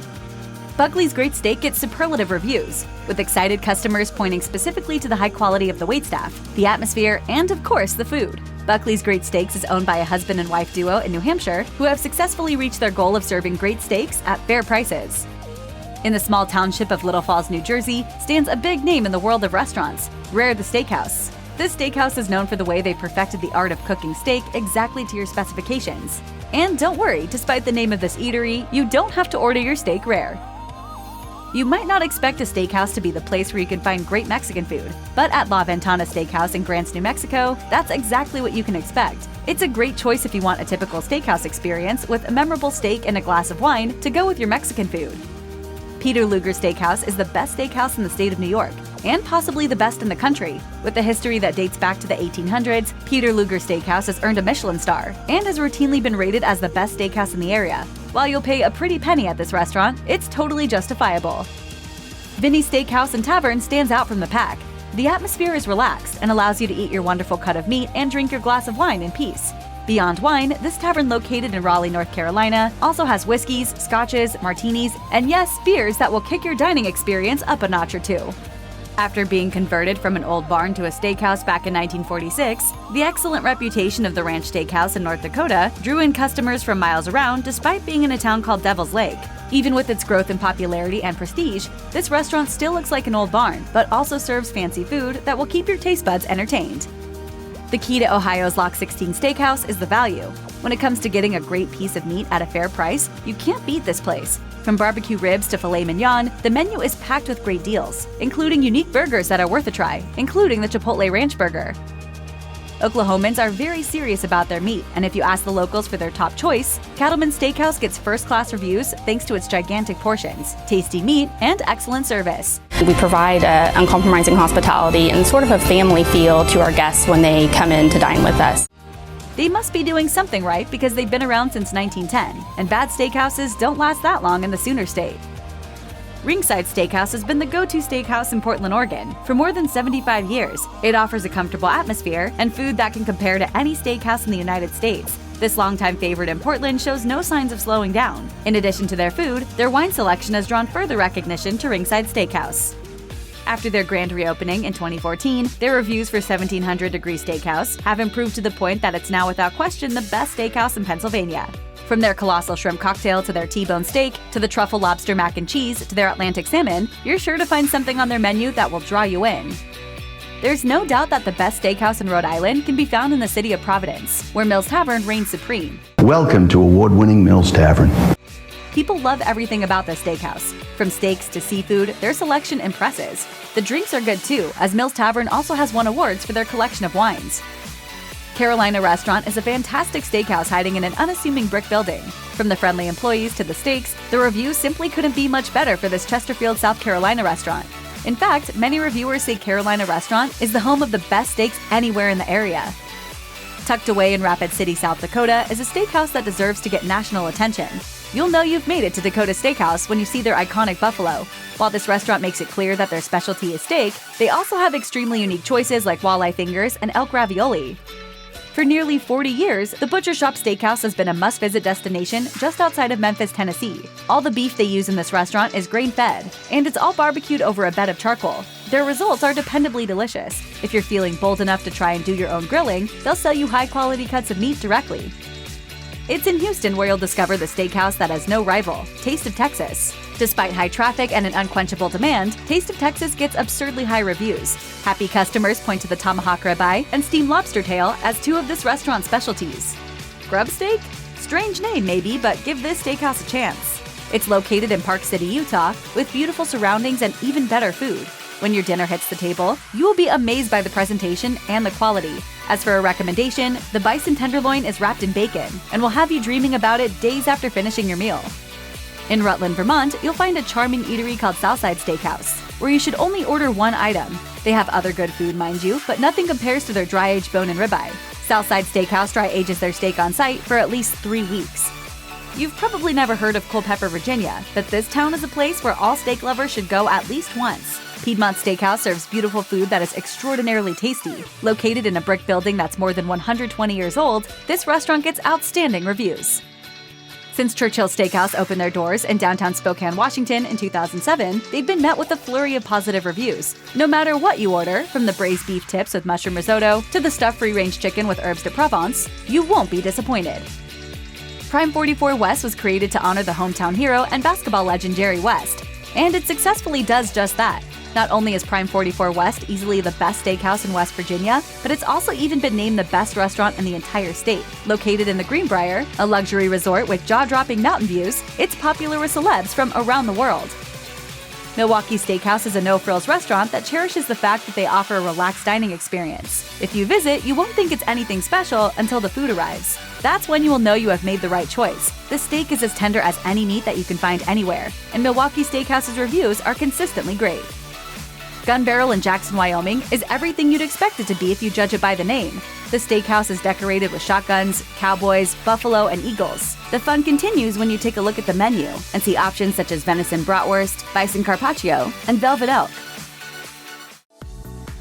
Buckley's Great Steak gets superlative reviews, with excited customers pointing specifically to the high quality of the waitstaff, the atmosphere, and of course, the food. Buckley's Great Steaks is owned by a husband and wife duo in New Hampshire who have successfully reached their goal of serving great steaks at fair prices. In the small township of Little Falls, New Jersey, stands a big name in the world of restaurants, Rare the Steakhouse. This steakhouse is known for the way they perfected the art of cooking steak exactly to your specifications. And don't worry, despite the name of this eatery, you don't have to order your steak rare. You might not expect a steakhouse to be the place where you can find great Mexican food, but at La Ventana Steakhouse in Grants, New Mexico, that's exactly what you can expect. It's a great choice if you want a typical steakhouse experience with a memorable steak and a glass of wine to go with your Mexican food. Peter Luger Steakhouse is the best steakhouse in the state of New York, and possibly the best in the country. With a history that dates back to the 1800s, Peter Luger Steakhouse has earned a Michelin star and has routinely been rated as the best steakhouse in the area. While you'll pay a pretty penny at this restaurant, it's totally justifiable. Vinny's Steakhouse and Tavern stands out from the pack. The atmosphere is relaxed and allows you to eat your wonderful cut of meat and drink your glass of wine in peace. Beyond wine, this tavern located in Raleigh, North Carolina, also has whiskeys, scotches, martinis, and yes, beers that will kick your dining experience up a notch or two. After being converted from an old barn to a steakhouse back in 1946, the excellent reputation of the Ranch Steakhouse in North Dakota drew in customers from miles around despite being in a town called Devil's Lake. Even with its growth in popularity and prestige, this restaurant still looks like an old barn, but also serves fancy food that will keep your taste buds entertained. The key to Ohio's Lock 16 Steakhouse is the value. When it comes to getting a great piece of meat at a fair price, you can't beat this place. From barbecue ribs to filet mignon, the menu is packed with great deals, including unique burgers that are worth a try, including the Chipotle Ranch Burger. Oklahomans are very serious about their meat, and if you ask the locals for their top choice, Cattleman's Steakhouse gets first-class reviews thanks to its gigantic portions, tasty meat, and excellent service. We provide uncompromising hospitality and sort of a family feel to our guests when they come in to dine with us. They must be doing something right because they've been around since 1910, and bad steakhouses don't last that long in the Sooner State. Ringside Steakhouse has been the go-to steakhouse in Portland, Oregon for more than 75 years. It offers a comfortable atmosphere and food that can compare to any steakhouse in the United States. This longtime favorite in Portland shows no signs of slowing down. In addition to their food, their wine selection has drawn further recognition to Ringside Steakhouse. After their grand reopening in 2014, their reviews for 1700 Degree Steakhouse have improved to the point that it's now without question the best steakhouse in Pennsylvania. From their colossal shrimp cocktail to their T-bone steak, to the truffle lobster mac and cheese, to their Atlantic salmon, you're sure to find something on their menu that will draw you in. There's no doubt that the best steakhouse in Rhode Island can be found in the city of Providence, where Mills Tavern reigns supreme. Welcome to award-winning Mills Tavern. People love everything about this steakhouse. From steaks to seafood, their selection impresses. The drinks are good too, as Mills Tavern also has won awards for their collection of wines. Carolina Restaurant is a fantastic steakhouse hiding in an unassuming brick building. From the friendly employees to the steaks, the reviews simply couldn't be much better for this Chesterfield, South Carolina restaurant. In fact, many reviewers say Carolina Restaurant is the home of the best steaks anywhere in the area. Tucked away in Rapid City, South Dakota, is a steakhouse that deserves to get national attention. You'll know you've made it to Dakota Steakhouse when you see their iconic buffalo. While this restaurant makes it clear that their specialty is steak, they also have extremely unique choices like walleye fingers and elk ravioli. For nearly 40 years, the Butcher Shop Steakhouse has been a must-visit destination just outside of Memphis, Tennessee. All the beef they use in this restaurant is grain-fed, and it's all barbecued over a bed of charcoal. Their results are dependably delicious. If you're feeling bold enough to try and do your own grilling, they'll sell you high-quality cuts of meat directly. It's in Houston where you'll discover the steakhouse that has no rival, Taste of Texas. Despite high traffic and an unquenchable demand, Taste of Texas gets absurdly high reviews. Happy customers point to the tomahawk ribeye and steamed lobster tail as two of this restaurant's specialties. Grub steak? Strange name maybe, but give this steakhouse a chance. It's located in Park City, Utah, with beautiful surroundings and even better food. When your dinner hits the table, you will be amazed by the presentation and the quality. As for a recommendation, the bison tenderloin is wrapped in bacon and will have you dreaming about it days after finishing your meal. In Rutland, Vermont, you'll find a charming eatery called Southside Steakhouse, where you should only order one item. They have other good food, mind you, but nothing compares to their dry-aged bone and ribeye. Southside Steakhouse dry ages their steak on site for at least 3 weeks. You've probably never heard of Culpeper, Virginia, but this town is a place where all steak lovers should go at least once. Piedmont Steakhouse serves beautiful food that is extraordinarily tasty. Located in a brick building that's more than 120 years old, this restaurant gets outstanding reviews. Since Churchill Steakhouse opened their doors in downtown Spokane, Washington in 2007, they've been met with a flurry of positive reviews. No matter what you order, from the braised beef tips with mushroom risotto to the stuffed free-range chicken with herbes de Provence, you won't be disappointed. Prime 44 West was created to honor the hometown hero and basketball legend Jerry West, and it successfully does just that. Not only is Prime 44 West easily the best steakhouse in West Virginia, but it's also even been named the best restaurant in the entire state. Located in the Greenbrier, a luxury resort with jaw-dropping mountain views, it's popular with celebs from around the world. Milwaukee Steakhouse is a no-frills restaurant that cherishes the fact that they offer a relaxed dining experience. If you visit, you won't think it's anything special until the food arrives. That's when you will know you have made the right choice. The steak is as tender as any meat that you can find anywhere, and Milwaukee Steakhouse's reviews are consistently great. Gun Barrel in Jackson, Wyoming is everything you'd expect it to be if you judge it by the name. The steakhouse is decorated with shotguns, cowboys, buffalo, and eagles. The fun continues when you take a look at the menu and see options such as venison bratwurst, bison carpaccio, and velvet elk.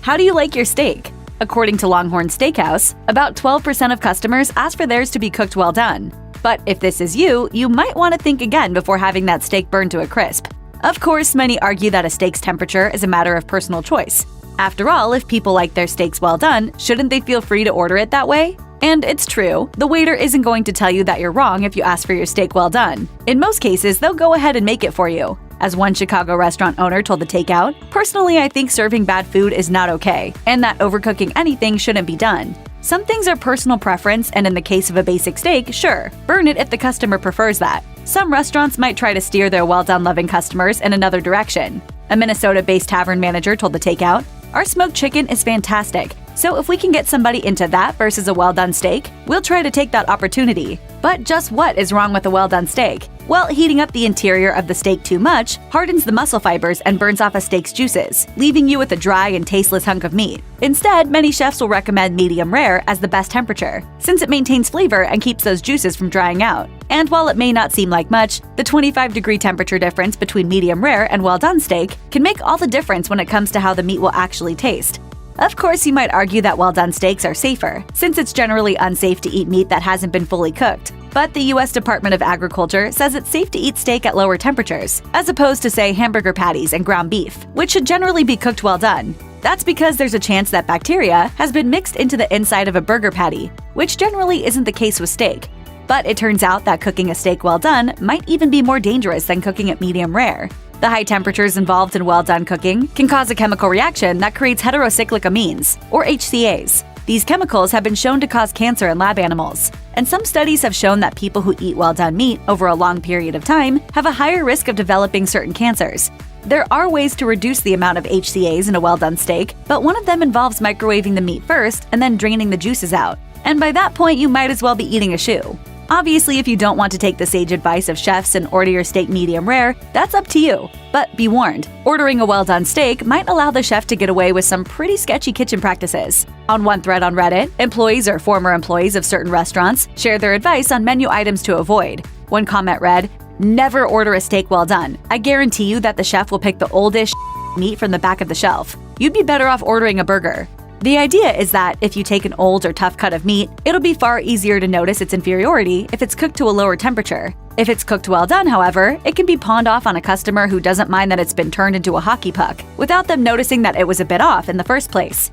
How do you like your steak? According to Longhorn Steakhouse, about 12% of customers ask for theirs to be cooked well done. But if this is you, you might want to think again before having that steak burned to a crisp. Of course, many argue that a steak's temperature is a matter of personal choice. After all, if people like their steaks well done, shouldn't they feel free to order it that way? And it's true, the waiter isn't going to tell you that you're wrong if you ask for your steak well done. In most cases, they'll go ahead and make it for you. As one Chicago restaurant owner told The Takeout, "Personally, I think serving bad food is not okay, and that overcooking anything shouldn't be done. Some things are personal preference, and in the case of a basic steak, sure, burn it if the customer prefers that. Some restaurants might try to steer their well-done loving customers in another direction." A Minnesota-based tavern manager told The Takeout, "Our smoked chicken is fantastic, so if we can get somebody into that versus a well-done steak, we'll try to take that opportunity." But just what is wrong with a well-done steak? Well, heating up the interior of the steak too much hardens the muscle fibers and burns off a steak's juices, leaving you with a dry and tasteless hunk of meat. Instead, many chefs will recommend medium rare as the best temperature, since it maintains flavor and keeps those juices from drying out. And while it may not seem like much, the 25-degree temperature difference between medium rare and well-done steak can make all the difference when it comes to how the meat will actually taste. Of course, you might argue that well-done steaks are safer, since it's generally unsafe to eat meat that hasn't been fully cooked. But the U.S. Department of Agriculture says it's safe to eat steak at lower temperatures, as opposed to, say, hamburger patties and ground beef, which should generally be cooked well done. That's because there's a chance that bacteria has been mixed into the inside of a burger patty, which generally isn't the case with steak. But it turns out that cooking a steak well done might even be more dangerous than cooking it medium rare. The high temperatures involved in well-done cooking can cause a chemical reaction that creates heterocyclic amines, or HCAs. These chemicals have been shown to cause cancer in lab animals, and some studies have shown that people who eat well-done meat over a long period of time have a higher risk of developing certain cancers. There are ways to reduce the amount of HCAs in a well-done steak, but one of them involves microwaving the meat first and then draining the juices out. And by that point, you might as well be eating a shoe. Obviously, if you don't want to take the sage advice of chefs and order your steak medium rare, that's up to you. But be warned, ordering a well-done steak might allow the chef to get away with some pretty sketchy kitchen practices. On one thread on Reddit, employees or former employees of certain restaurants share their advice on menu items to avoid. One comment read, "Never order a steak well done. I guarantee you that the chef will pick the oldest meat from the back of the shelf. You'd be better off ordering a burger." The idea is that if you take an old or tough cut of meat, it'll be far easier to notice its inferiority if it's cooked to a lower temperature. If it's cooked well done, however, it can be pawned off on a customer who doesn't mind that it's been turned into a hockey puck, without them noticing that it was a bit off in the first place.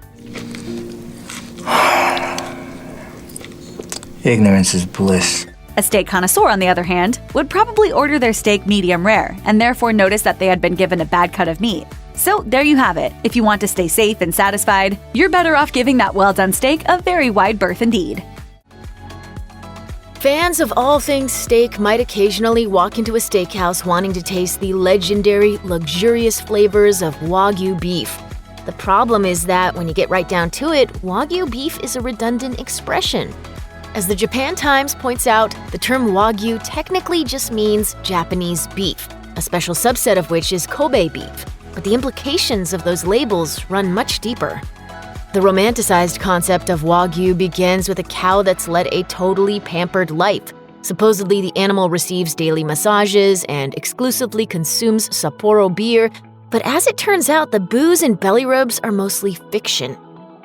Ignorance is bliss. A steak connoisseur, on the other hand, would probably order their steak medium rare and therefore notice that they had been given a bad cut of meat. So there you have it. If you want to stay safe and satisfied, you're better off giving that well-done steak a very wide berth indeed. Fans of all things steak might occasionally walk into a steakhouse wanting to taste the legendary, luxurious flavors of Wagyu beef. The problem is that when you get right down to it, Wagyu beef is a redundant expression. As the Japan Times points out, the term Wagyu technically just means Japanese beef, a special subset of which is Kobe beef. But the implications of those labels run much deeper. The romanticized concept of Wagyu begins with a cow that's led a totally pampered life. Supposedly, the animal receives daily massages and exclusively consumes Sapporo beer, but as it turns out, the booze and belly rubs are mostly fiction.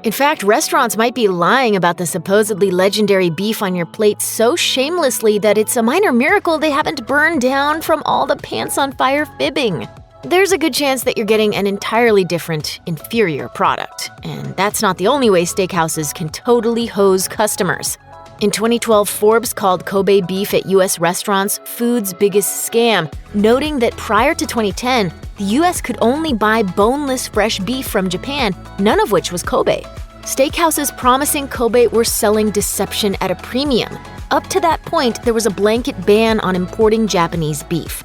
In fact, restaurants might be lying about the supposedly legendary beef on your plate so shamelessly that it's a minor miracle they haven't burned down from all the pants on fire fibbing. There's a good chance that you're getting an entirely different, inferior product. And that's not the only way steakhouses can totally hose customers. In 2012, Forbes called Kobe beef at U.S. restaurants food's biggest scam, noting that prior to 2010, the U.S. could only buy boneless fresh beef from Japan, none of which was Kobe. Steakhouses promising Kobe were selling deception at a premium. Up to that point, there was a blanket ban on importing Japanese beef.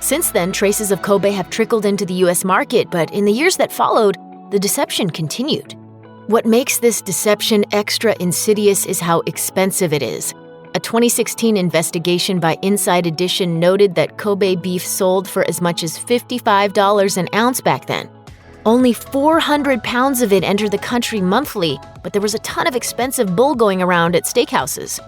Since then, traces of Kobe have trickled into the US market, but in the years that followed, the deception continued. What makes this deception extra insidious is how expensive it is. A 2016 investigation by Inside Edition noted that Kobe beef sold for as much as $55 an ounce back then. Only 400 pounds of it entered the country monthly, but there was a ton of expensive bull going around at steakhouses.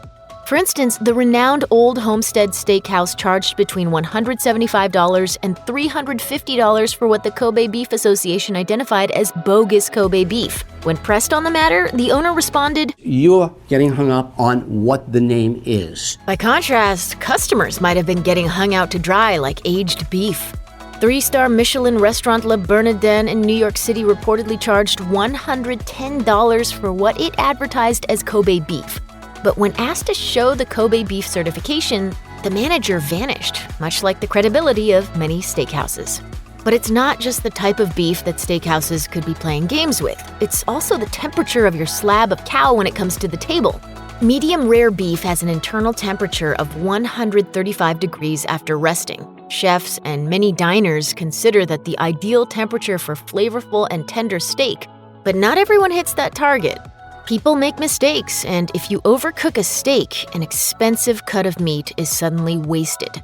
For instance, the renowned Old Homestead Steakhouse charged between $175 and $350 for what the Kobe Beef Association identified as bogus Kobe beef. When pressed on the matter, the owner responded, "You're getting hung up on what the name is." By contrast, customers might have been getting hung out to dry like aged beef. 3-star Michelin restaurant Le Bernardin in New York City reportedly charged $110 for what it advertised as Kobe beef. But when asked to show the Kobe beef certification, the manager vanished, much like the credibility of many steakhouses. But it's not just the type of beef that steakhouses could be playing games with. It's also the temperature of your slab of cow when it comes to the table. Medium rare beef has an internal temperature of 135 degrees after resting. Chefs and many diners consider that the ideal temperature for flavorful and tender steak, but not everyone hits that target. People make mistakes, and if you overcook a steak, an expensive cut of meat is suddenly wasted.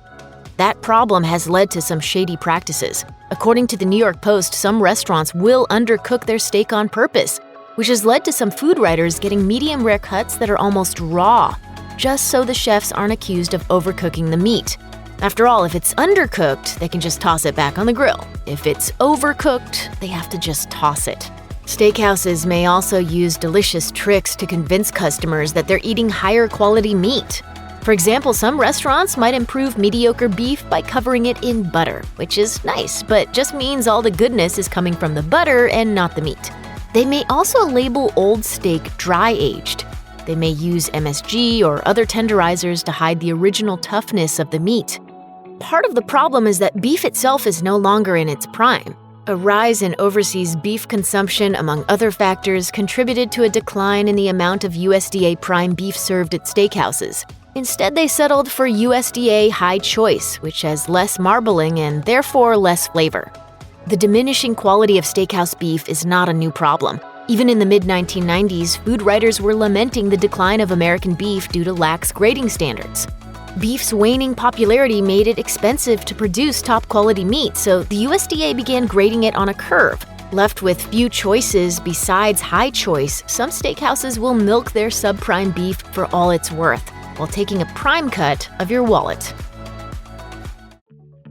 That problem has led to some shady practices. According to the New York Post, some restaurants will undercook their steak on purpose, which has led to some food writers getting medium rare cuts that are almost raw, just so the chefs aren't accused of overcooking the meat. After all, if it's undercooked, they can just toss it back on the grill. If it's overcooked, they have to just toss it. Steakhouses may also use delicious tricks to convince customers that they're eating higher quality meat. For example, some restaurants might improve mediocre beef by covering it in butter, which is nice, but just means all the goodness is coming from the butter and not the meat. They may also label old steak dry-aged. They may use MSG or other tenderizers to hide the original toughness of the meat. Part of the problem is that beef itself is no longer in its prime. A rise in overseas beef consumption, among other factors, contributed to a decline in the amount of USDA prime beef served at steakhouses. Instead, they settled for USDA High Choice, which has less marbling and therefore less flavor. The diminishing quality of steakhouse beef is not a new problem. Even in the mid-1990s, food writers were lamenting the decline of American beef due to lax grading standards. Beef's waning popularity made it expensive to produce top-quality meat, so the USDA began grading it on a curve. Left with few choices besides High Choice, some steakhouses will milk their subprime beef for all it's worth, while taking a prime cut of your wallet.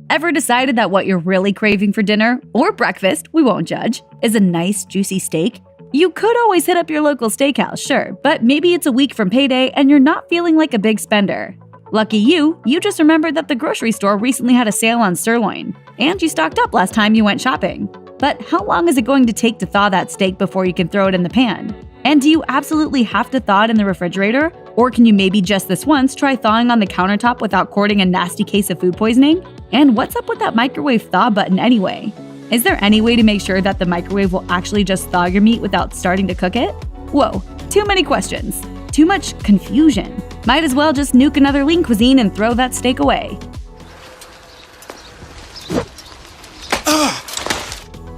Ever decided that what you're really craving for dinner, or breakfast, we won't judge, is a nice, juicy steak? You could always hit up your local steakhouse, sure, but maybe it's a week from payday and you're not feeling like a big spender. Lucky you just remembered that the grocery store recently had a sale on sirloin, and you stocked up last time you went shopping. But how long is it going to take to thaw that steak before you can throw it in the pan? And do you absolutely have to thaw it in the refrigerator? Or can you maybe just this once try thawing on the countertop without courting a nasty case of food poisoning? And what's up with that microwave thaw button anyway? Is there any way to make sure that the microwave will actually just thaw your meat without starting to cook it? Whoa, too many questions. Too much confusion. Might as well just nuke another lean cuisine and throw that steak away.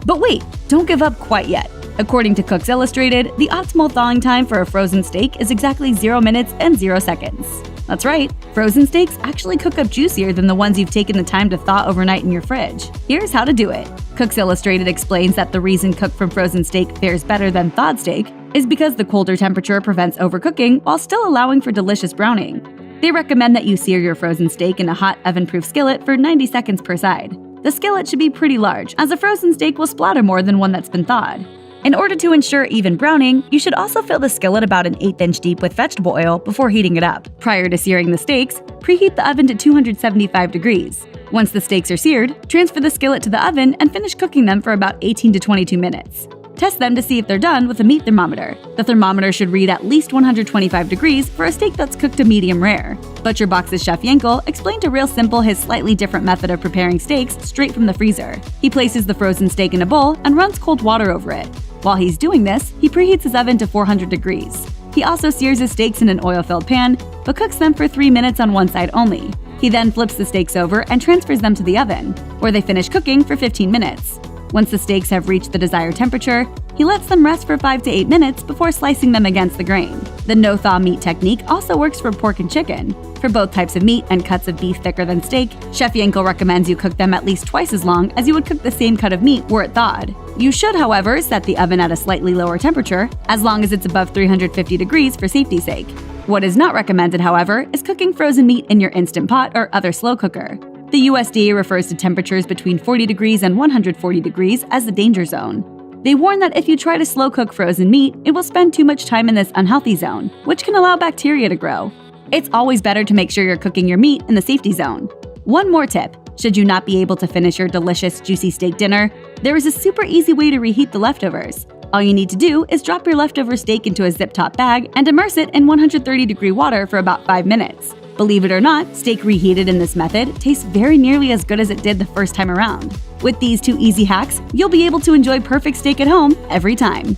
But wait, don't give up quite yet. According to Cooks Illustrated, the optimal thawing time for a frozen steak is exactly 0 minutes and 0 seconds. That's right, frozen steaks actually cook up juicier than the ones you've taken the time to thaw overnight in your fridge. Here's how to do it. Cooks Illustrated explains that the reason cooked from frozen steak fares better than thawed steak is because the colder temperature prevents overcooking while still allowing for delicious browning. They recommend that you sear your frozen steak in a hot oven-proof skillet for 90 seconds per side. The skillet should be pretty large, as a frozen steak will splatter more than one that's been thawed. In order to ensure even browning, you should also fill the skillet about an 1/8 inch deep with vegetable oil before heating it up. Prior to searing the steaks, preheat the oven to 275 degrees. Once the steaks are seared, transfer the skillet to the oven and finish cooking them for about 18 to 22 minutes. Test them to see if they're done with a meat thermometer. The thermometer should read at least 125 degrees for a steak that's cooked to medium rare. ButcherBox's Chef Yankel explained to Real Simple his slightly different method of preparing steaks straight from the freezer. He places the frozen steak in a bowl and runs cold water over it. While he's doing this, he preheats his oven to 400 degrees. He also sears his steaks in an oil-filled pan, but cooks them for 3 minutes on one side only. He then flips the steaks over and transfers them to the oven, where they finish cooking for 15 minutes. Once the steaks have reached the desired temperature, he lets them rest for 5 to 8 minutes before slicing them against the grain. The no-thaw meat technique also works for pork and chicken. For both types of meat and cuts of beef thicker than steak, Chef Yankel recommends you cook them at least twice as long as you would cook the same cut of meat were it thawed. You should, however, set the oven at a slightly lower temperature, as long as it's above 350 degrees for safety's sake. What is not recommended, however, is cooking frozen meat in your Instant Pot or other slow cooker. The USDA refers to temperatures between 40 degrees and 140 degrees as the danger zone. They warn that if you try to slow cook frozen meat, it will spend too much time in this unhealthy zone, which can allow bacteria to grow. It's always better to make sure you're cooking your meat in the safety zone. One more tip: should you not be able to finish your delicious, juicy steak dinner, there is a super easy way to reheat the leftovers. All you need to do is drop your leftover steak into a zip-top bag and immerse it in 130-degree water for about 5 minutes. Believe it or not, steak reheated in this method tastes very nearly as good as it did the first time around. With these 2 easy hacks, you'll be able to enjoy perfect steak at home every time.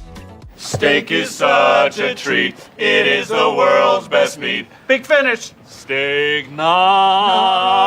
Steak is such a treat. It is the world's best meat. Big finish. Steak night.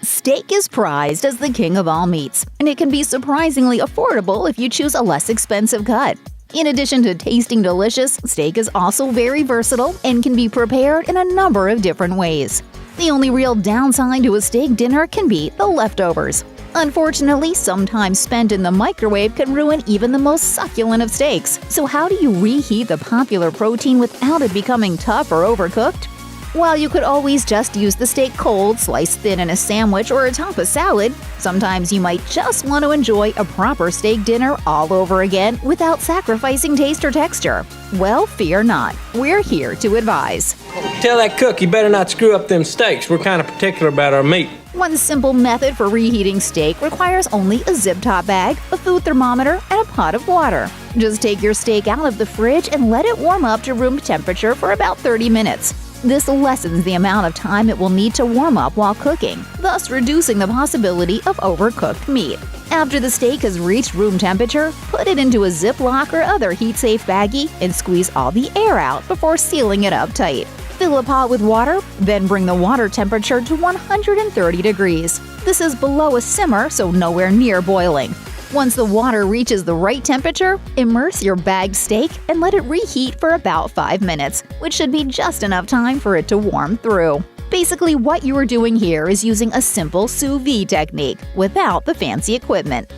Steak is prized as the king of all meats, and it can be surprisingly affordable if you choose a less expensive cut. In addition to tasting delicious, steak is also very versatile and can be prepared in a number of different ways. The only real downside to a steak dinner can be the leftovers. Unfortunately, some time spent in the microwave can ruin even the most succulent of steaks. So how do you reheat the popular protein without it becoming tough or overcooked? While you could always just use the steak cold, sliced thin in a sandwich or atop a salad, sometimes you might just want to enjoy a proper steak dinner all over again without sacrificing taste or texture. Well, fear not. We're here to advise. Tell that cook you better not screw up them steaks. We're kind of particular about our meat. One simple method for reheating steak requires only a zip-top bag, a food thermometer, and a pot of water. Just take your steak out of the fridge and let it warm up to room temperature for about 30 minutes. This lessens the amount of time it will need to warm up while cooking, thus reducing the possibility of overcooked meat. After the steak has reached room temperature, put it into a Ziploc or other heat-safe baggie and squeeze all the air out before sealing it up tight. Fill a pot with water, then bring the water temperature to 130 degrees. This is below a simmer, so nowhere near boiling. Once the water reaches the right temperature, immerse your bagged steak and let it reheat for about 5 minutes, which should be just enough time for it to warm through. Basically, what you are doing here is using a simple sous vide technique without the fancy equipment.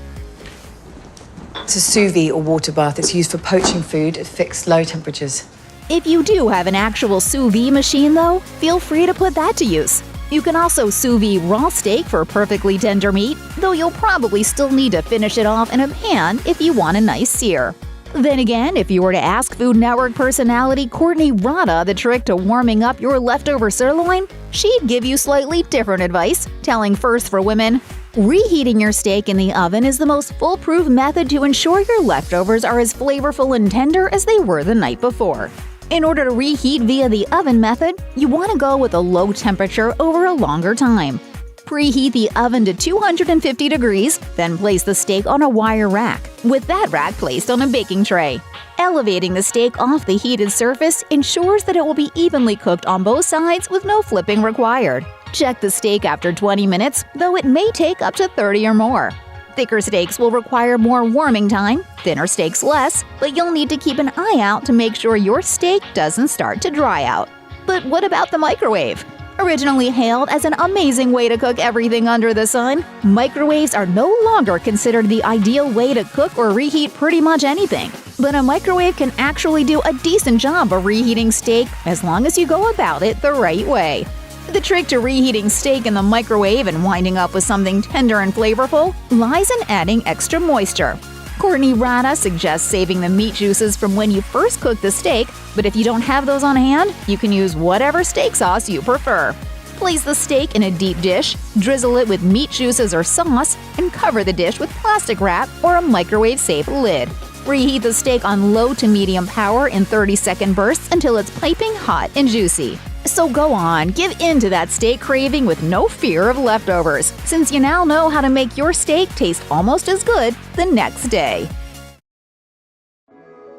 It's a sous vide or water bath. It's used for poaching food at fixed low temperatures. If you do have an actual sous vide machine, though, feel free to put that to use. You can also sous vide raw steak for perfectly tender meat, though you'll probably still need to finish it off in a pan if you want a nice sear. Then again, if you were to ask Food Network personality Courtney Rada the trick to warming up your leftover sirloin, she'd give you slightly different advice, telling First for Women, reheating your steak in the oven is the most foolproof method to ensure your leftovers are as flavorful and tender as they were the night before. In order to reheat via the oven method, you want to go with a low temperature over a longer time. Preheat the oven to 250 degrees, then place the steak on a wire rack, with that rack placed on a baking tray. Elevating the steak off the heated surface ensures that it will be evenly cooked on both sides with no flipping required. Check the steak after 20 minutes, though it may take up to 30 or more. Thicker steaks will require more warming time, thinner steaks less, but you'll need to keep an eye out to make sure your steak doesn't start to dry out. But what about the microwave? Originally hailed as an amazing way to cook everything under the sun, microwaves are no longer considered the ideal way to cook or reheat pretty much anything. But a microwave can actually do a decent job of reheating steak as long as you go about it the right way. The trick to reheating steak in the microwave and winding up with something tender and flavorful lies in adding extra moisture. Courtney Rada suggests saving the meat juices from when you first cook the steak, but if you don't have those on hand, you can use whatever steak sauce you prefer. Place the steak in a deep dish, drizzle it with meat juices or sauce, and cover the dish with plastic wrap or a microwave-safe lid. Reheat the steak on low to medium power in 30-second bursts until it's piping hot and juicy. So go on, give in to that steak craving with no fear of leftovers, since you now know how to make your steak taste almost as good the next day.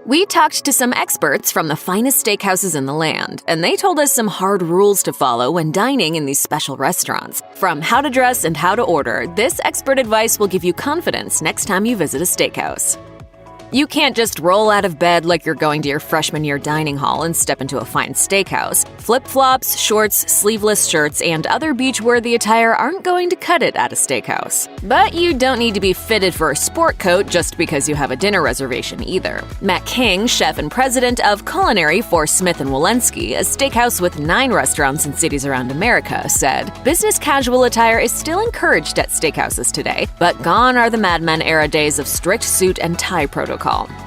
We talked to some experts from the finest steakhouses in the land, and they told us some hard rules to follow when dining in these special restaurants. From how to dress and how to order, this expert advice will give you confidence next time you visit a steakhouse. You can't just roll out of bed like you're going to your freshman year dining hall and step into a fine steakhouse. Flip-flops, shorts, sleeveless shirts, and other beach-worthy attire aren't going to cut it at a steakhouse. But you don't need to be fitted for a sport coat just because you have a dinner reservation either. Matt King, chef and president of culinary for Smith & Wollensky, a steakhouse with 9 restaurants in cities around America, said, "Business casual attire is still encouraged at steakhouses today, but gone are the Mad Men era days of strict suit and tie protocol.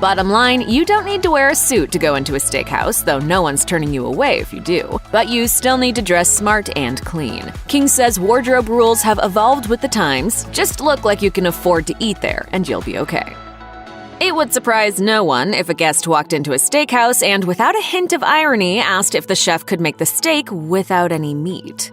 Bottom line, you don't need to wear a suit to go into a steakhouse, though no one's turning you away if you do. But you still need to dress smart and clean." King says wardrobe rules have evolved with the times. Just look like you can afford to eat there, and you'll be okay. It would surprise no one if a guest walked into a steakhouse and, without a hint of irony, asked if the chef could make the steak without any meat.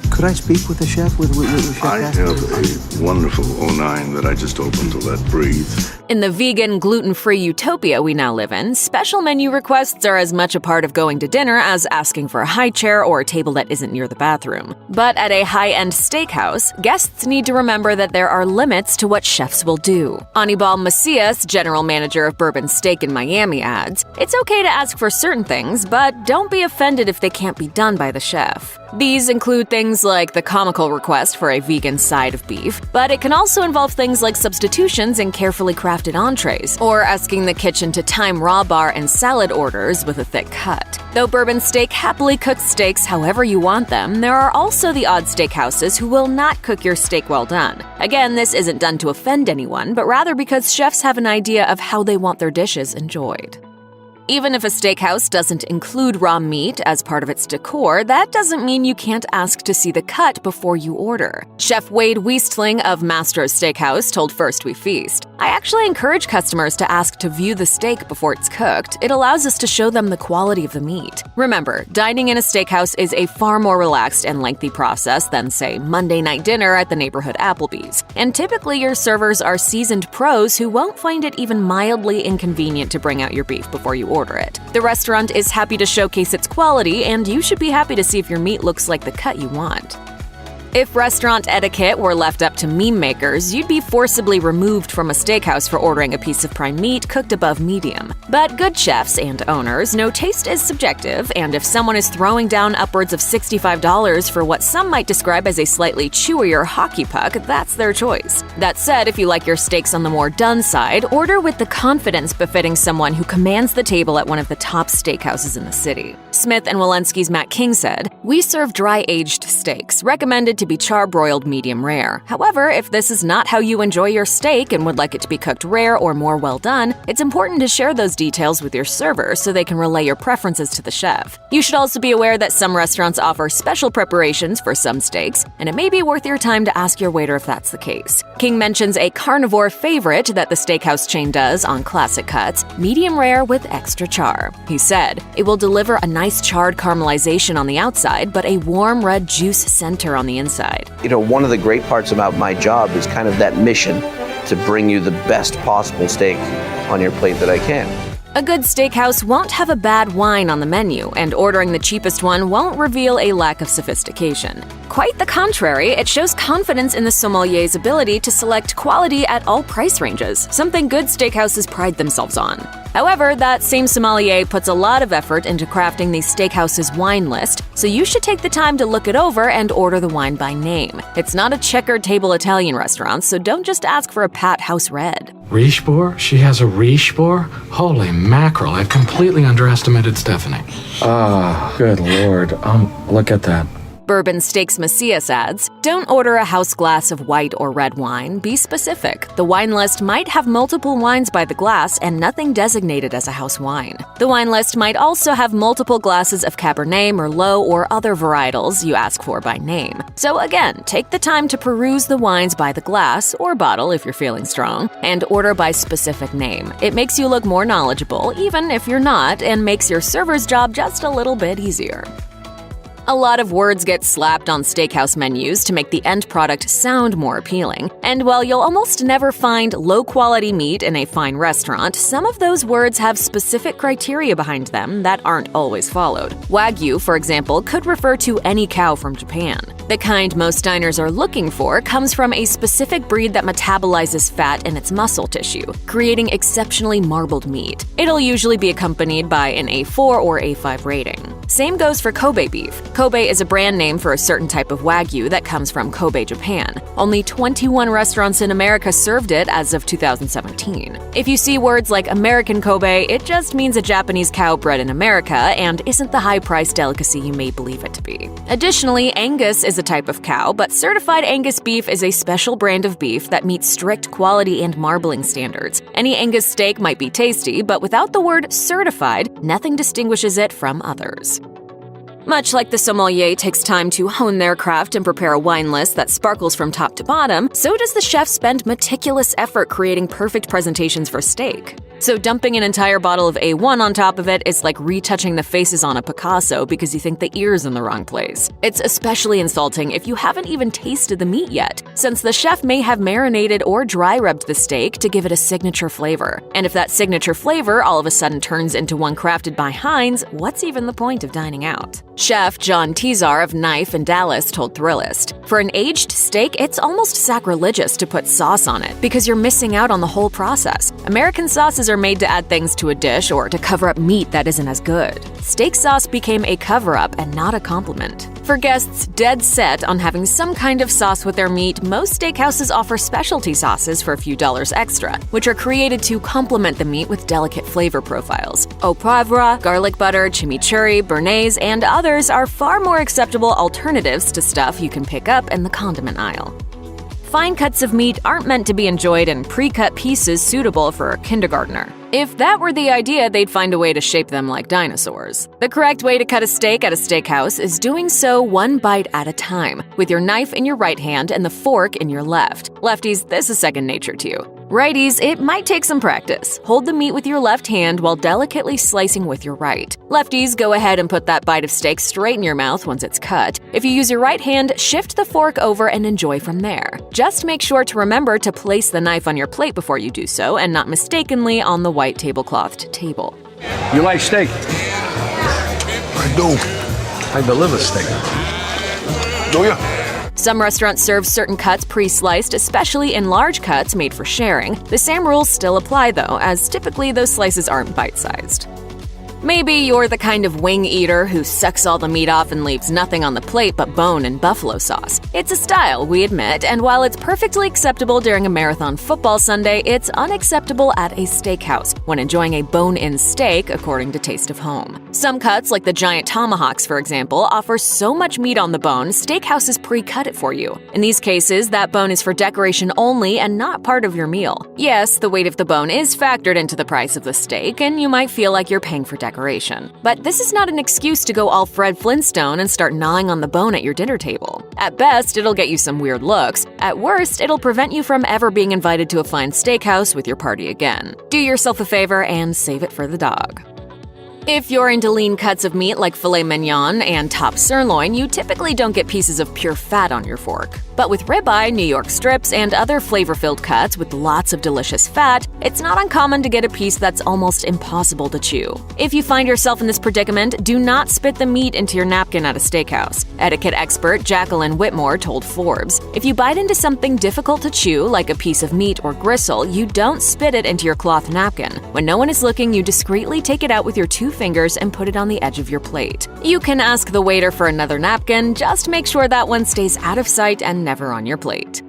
Could I speak with the chef? With Chef I have a wonderful 09 that I just opened to let breathe. In the vegan, gluten-free utopia we now live in, special menu requests are as much a part of going to dinner as asking for a high chair or a table that isn't near the bathroom. But at a high-end steakhouse, guests need to remember that there are limits to what chefs will do. Anibal Macias, general manager of Bourbon Steak in Miami, adds, "It's okay to ask for certain things, but don't be offended if they can't be done by the chef." These include things like the comical request for a vegan side of beef, but it can also involve things like substitutions and carefully crafted entrees, or asking the kitchen to time raw bar and salad orders with a thick cut. Though Bourbon Steak happily cooks steaks however you want them, there are also the odd steakhouses who will not cook your steak well done. Again, this isn't done to offend anyone, but rather because chefs have an idea of how they want their dishes enjoyed. Even if a steakhouse doesn't include raw meat as part of its decor, that doesn't mean you can't ask to see the cut before you order. Chef Wade Weistling of Mastro's Steakhouse told First We Feast, "I actually encourage customers to ask to view the steak before it's cooked. It allows us to show them the quality of the meat." Remember, dining in a steakhouse is a far more relaxed and lengthy process than, say, Monday night dinner at the neighborhood Applebee's. And typically your servers are seasoned pros who won't find it even mildly inconvenient to bring out your beef before you order it. The restaurant is happy to showcase its quality, and you should be happy to see if your meat looks like the cut you want. If restaurant etiquette were left up to meme makers, you'd be forcibly removed from a steakhouse for ordering a piece of prime meat cooked above medium. But good chefs and owners know taste is subjective, and if someone is throwing down upwards of $65 for what some might describe as a slightly chewier hockey puck, that's their choice. That said, if you like your steaks on the more done side, order with the confidence befitting someone who commands the table at one of the top steakhouses in the city. Smith & Wollensky's Matt King said, "We serve dry-aged steaks, recommended to be charbroiled medium rare. However, if this is not how you enjoy your steak and would like it to be cooked rare or more well done, it's important to share those details with your server so they can relay your preferences to the chef. You should also be aware that some restaurants offer special preparations for some steaks, and it may be worth your time to ask your waiter if that's the case." King mentions a carnivore favorite that the steakhouse chain does on classic cuts, medium rare with extra char. He said, "It will deliver a nice charred caramelization on the outside, but a warm red juice center on the inside." You know, one of the great parts about my job is kind of that mission to bring you the best possible steak on your plate that I can. A good steakhouse won't have a bad wine on the menu, and ordering the cheapest one won't reveal a lack of sophistication. Quite the contrary, it shows confidence in the sommelier's ability to select quality at all price ranges, something good steakhouses pride themselves on. However, that same sommelier puts a lot of effort into crafting the steakhouse's wine list, so you should take the time to look it over and order the wine by name. It's not a checkered table Italian restaurant, so don't just ask for a Pat House Red. Richebourg? She has a Richebourg? Holy mackerel, I've completely underestimated Stephanie. Good lord. Look at that. Bourbon Steaks Macias adds, "Don't order a house glass of white or red wine. Be specific. The wine list might have multiple wines by the glass and nothing designated as a house wine. The wine list might also have multiple glasses of Cabernet, Merlot, or other varietals you ask for by name. So again, take the time to peruse the wines by the glass, or bottle if you're feeling strong, and order by specific name. It makes you look more knowledgeable, even if you're not, and makes your server's job just a little bit easier." A lot of words get slapped on steakhouse menus to make the end product sound more appealing. And while you'll almost never find low-quality meat in a fine restaurant, some of those words have specific criteria behind them that aren't always followed. Wagyu, for example, could refer to any cow from Japan. The kind most diners are looking for comes from a specific breed that metabolizes fat in its muscle tissue, creating exceptionally marbled meat. It'll usually be accompanied by an A4 or A5 rating. Same goes for Kobe beef. Kobe is a brand name for a certain type of Wagyu that comes from Kobe, Japan. Only 21 restaurants in America served it as of 2017. If you see words like American Kobe, it just means a Japanese cow bred in America and isn't the high-priced delicacy you may believe it to be. Additionally, Angus is a type of cow, but certified Angus beef is a special brand of beef that meets strict quality and marbling standards. Any Angus steak might be tasty, but without the word certified, nothing distinguishes it from others. Much like the sommelier takes time to hone their craft and prepare a wine list that sparkles from top to bottom, so does the chef spend meticulous effort creating perfect presentations for steak. So dumping an entire bottle of A1 on top of it is like retouching the faces on a Picasso because you think the ear's in the wrong place. It's especially insulting if you haven't even tasted the meat yet, since the chef may have marinated or dry rubbed the steak to give it a signature flavor. And if that signature flavor all of a sudden turns into one crafted by Heinz, what's even the point of dining out? Chef John Tizar of Knife in Dallas told Thrillist, "For an aged steak, it's almost sacrilegious to put sauce on it because you're missing out on the whole process. American sauces are made to add things to a dish or to cover up meat that isn't as good. Steak sauce became a cover-up and not a compliment." For guests dead set on having some kind of sauce with their meat, most steakhouses offer specialty sauces for a few dollars extra, which are created to complement the meat with delicate flavor profiles. Au poivre, garlic butter, chimichurri, béarnaise, and others are far more acceptable alternatives to stuff you can pick up in the condiment aisle. Fine cuts of meat aren't meant to be enjoyed in pre-cut pieces suitable for a kindergartner. If that were the idea, they'd find a way to shape them like dinosaurs. The correct way to cut a steak at a steakhouse is doing so one bite at a time, with your knife in your right hand and the fork in your left. Lefties, this is second nature to you. Righties, it might take some practice. Hold the meat with your left hand while delicately slicing with your right. Lefties, go ahead and put that bite of steak straight in your mouth once it's cut. If you use your right hand, shift the fork over and enjoy from there. Just make sure to remember to place the knife on your plate before you do so and not mistakenly on the white tableclothed table. You like steak? I do. I deliver steak. Do you? Some restaurants serve certain cuts pre-sliced, especially in large cuts made for sharing. The same rules still apply though, as typically those slices aren't bite-sized. Maybe you're the kind of wing eater who sucks all the meat off and leaves nothing on the plate but bone and buffalo sauce. It's a style, we admit, and while it's perfectly acceptable during a marathon football Sunday, it's unacceptable at a steakhouse when enjoying a bone-in steak, according to Taste of Home. Some cuts, like the giant tomahawks, for example, offer so much meat on the bone, steakhouses pre-cut it for you. In these cases, that bone is for decoration only and not part of your meal. Yes, the weight of the bone is factored into the price of the steak, and you might feel like you're paying for decoration. But this is not an excuse to go all Fred Flintstone and start gnawing on the bone at your dinner table. At best, it'll get you some weird looks. At worst, it'll prevent you from ever being invited to a fine steakhouse with your party again. Do yourself a favor and save it for the dog. If you're into lean cuts of meat like filet mignon and top sirloin, you typically don't get pieces of pure fat on your fork. But with ribeye, New York strips, and other flavor-filled cuts with lots of delicious fat, it's not uncommon to get a piece that's almost impossible to chew. If you find yourself in this predicament, do not spit the meat into your napkin at a steakhouse. Etiquette expert Jacqueline Whitmore told Forbes, "If you bite into something difficult to chew, like a piece of meat or gristle, you don't spit it into your cloth napkin. When no one is looking, you discreetly take it out with your 2 fingers and put it on the edge of your plate. You can ask the waiter for another napkin, just make sure that one stays out of sight and never on your plate."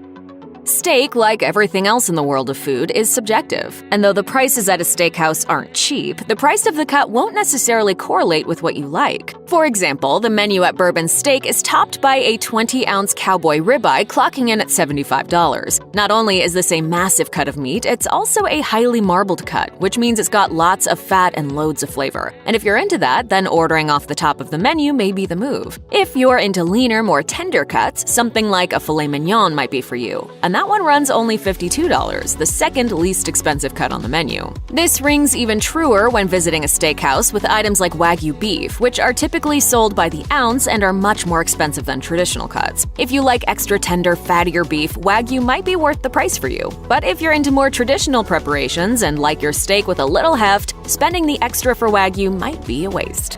Steak, like everything else in the world of food, is subjective. And though the prices at a steakhouse aren't cheap, the price of the cut won't necessarily correlate with what you like. For example, the menu at Bourbon Steak is topped by a 20-ounce cowboy ribeye clocking in at $75. Not only is this a massive cut of meat, it's also a highly marbled cut, which means it's got lots of fat and loads of flavor. And if you're into that, then ordering off the top of the menu may be the move. If you're into leaner, more tender cuts, something like a filet mignon might be for you. And that one runs only $52, the second least expensive cut on the menu. This rings even truer when visiting a steakhouse with items like Wagyu beef, which are typically typically sold by the ounce and are much more expensive than traditional cuts. If you like extra tender, fattier beef, Wagyu might be worth the price for you. But if you're into more traditional preparations and like your steak with a little heft, spending the extra for Wagyu might be a waste.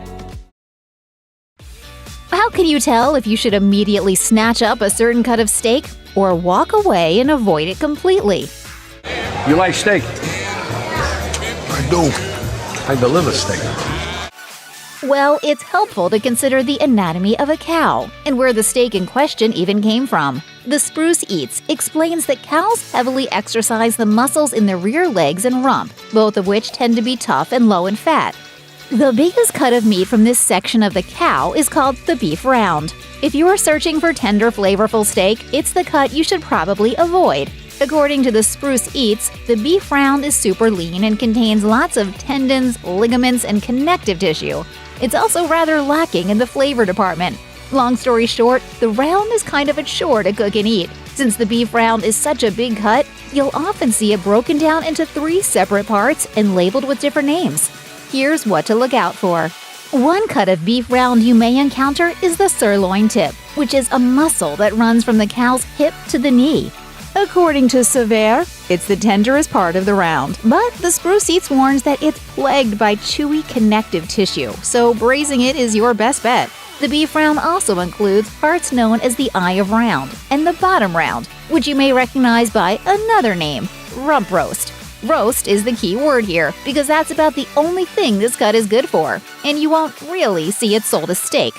How can you tell if you should immediately snatch up a certain cut of steak or walk away and avoid it completely? You like steak? I do. I deliver steak. Well, it's helpful to consider the anatomy of a cow and where the steak in question even came from. The Spruce Eats explains that cows heavily exercise the muscles in their rear legs and rump, both of which tend to be tough and low in fat. The biggest cut of meat from this section of the cow is called the beef round. If you are searching for tender, flavorful steak, it's the cut you should probably avoid. According to the Spruce Eats, the beef round is super lean and contains lots of tendons, ligaments, and connective tissue. It's also rather lacking in the flavor department. Long story short, the round is kind of a chore to cook and eat. Since the beef round is such a big cut, you'll often see it broken down into 3 separate parts and labeled with different names. Here's what to look out for. One cut of beef round you may encounter is the sirloin tip, which is a muscle that runs from the cow's hip to the knee. According to Sever, it's the tenderest part of the round, but the Spruce Eats warns that it's plagued by chewy connective tissue, so braising it is your best bet. The beef round also includes parts known as the eye of round and the bottom round, which you may recognize by another name, rump roast. Roast is the key word here, because that's about the only thing this cut is good for, and you won't really see it sold as steak.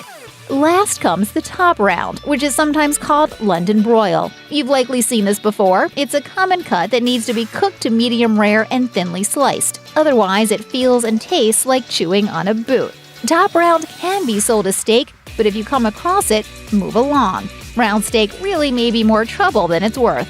Last comes the top round, which is sometimes called London broil. You've likely seen this before. It's a common cut that needs to be cooked to medium rare and thinly sliced. Otherwise, it feels and tastes like chewing on a boot. Top round can be sold as steak, but if you come across it, move along. Round steak really may be more trouble than it's worth.